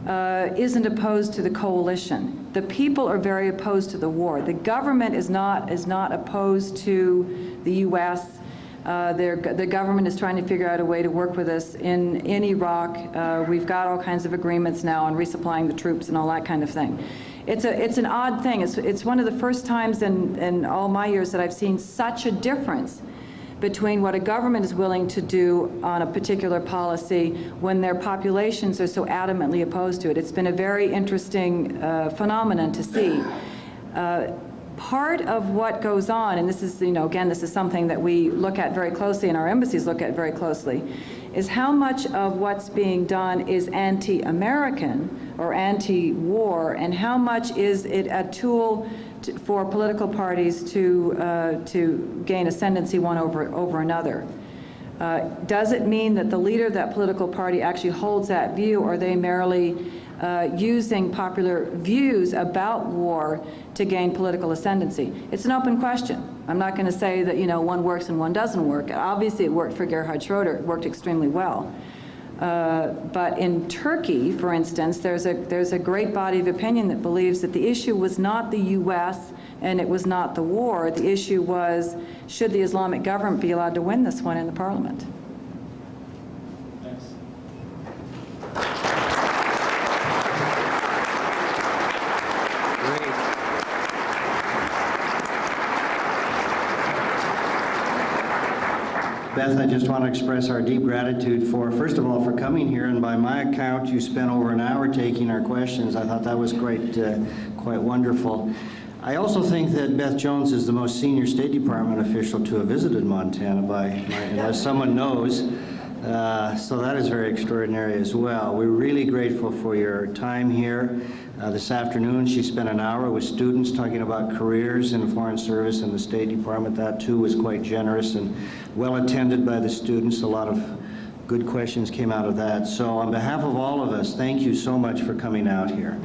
isn't opposed to the coalition. The people are very opposed to the war. The government is not opposed to the U.S. The government is trying to figure out a way to work with us in Iraq. We've got all kinds of agreements now on resupplying the troops and all that kind of thing. It's an odd thing. It's one of the first times in all my years that I've seen such a difference between what a government is willing to do on a particular policy when their populations are so adamantly opposed to it. It's been a very interesting phenomenon to see. Part of what goes on, and this is, again, this is something that we look at very closely and our embassies look at very closely, is how much of what's being done is anti-American or anti-war, and how much is it a tool for political parties to gain ascendancy one over another. Does it mean that the leader of that political party actually holds that view, or are they merely using popular views about war to gain political ascendancy? It's an open question. I'm not going to say that one works and one doesn't work. Obviously it worked for Gerhard Schröder. It worked extremely well. But in Turkey, for instance, there's a great body of opinion that believes that the issue was not the U.S. and it was not the war. The issue was, should the Islamic government be allowed to win this one in the parliament? Thanks. Beth, I just want to express our deep gratitude first of all, for coming here, and by my account, you spent over an hour taking our questions. I thought that was quite wonderful. I also think that Beth Jones is the most senior State Department official to have visited Montana, as someone knows. So that is very extraordinary as well. We're really grateful for your time here. This afternoon, she spent an hour with students talking about careers in Foreign Service and the State Department. That, too, was quite generous and well attended by the students. A lot of good questions came out of that. So on behalf of all of us, thank you so much for coming out here.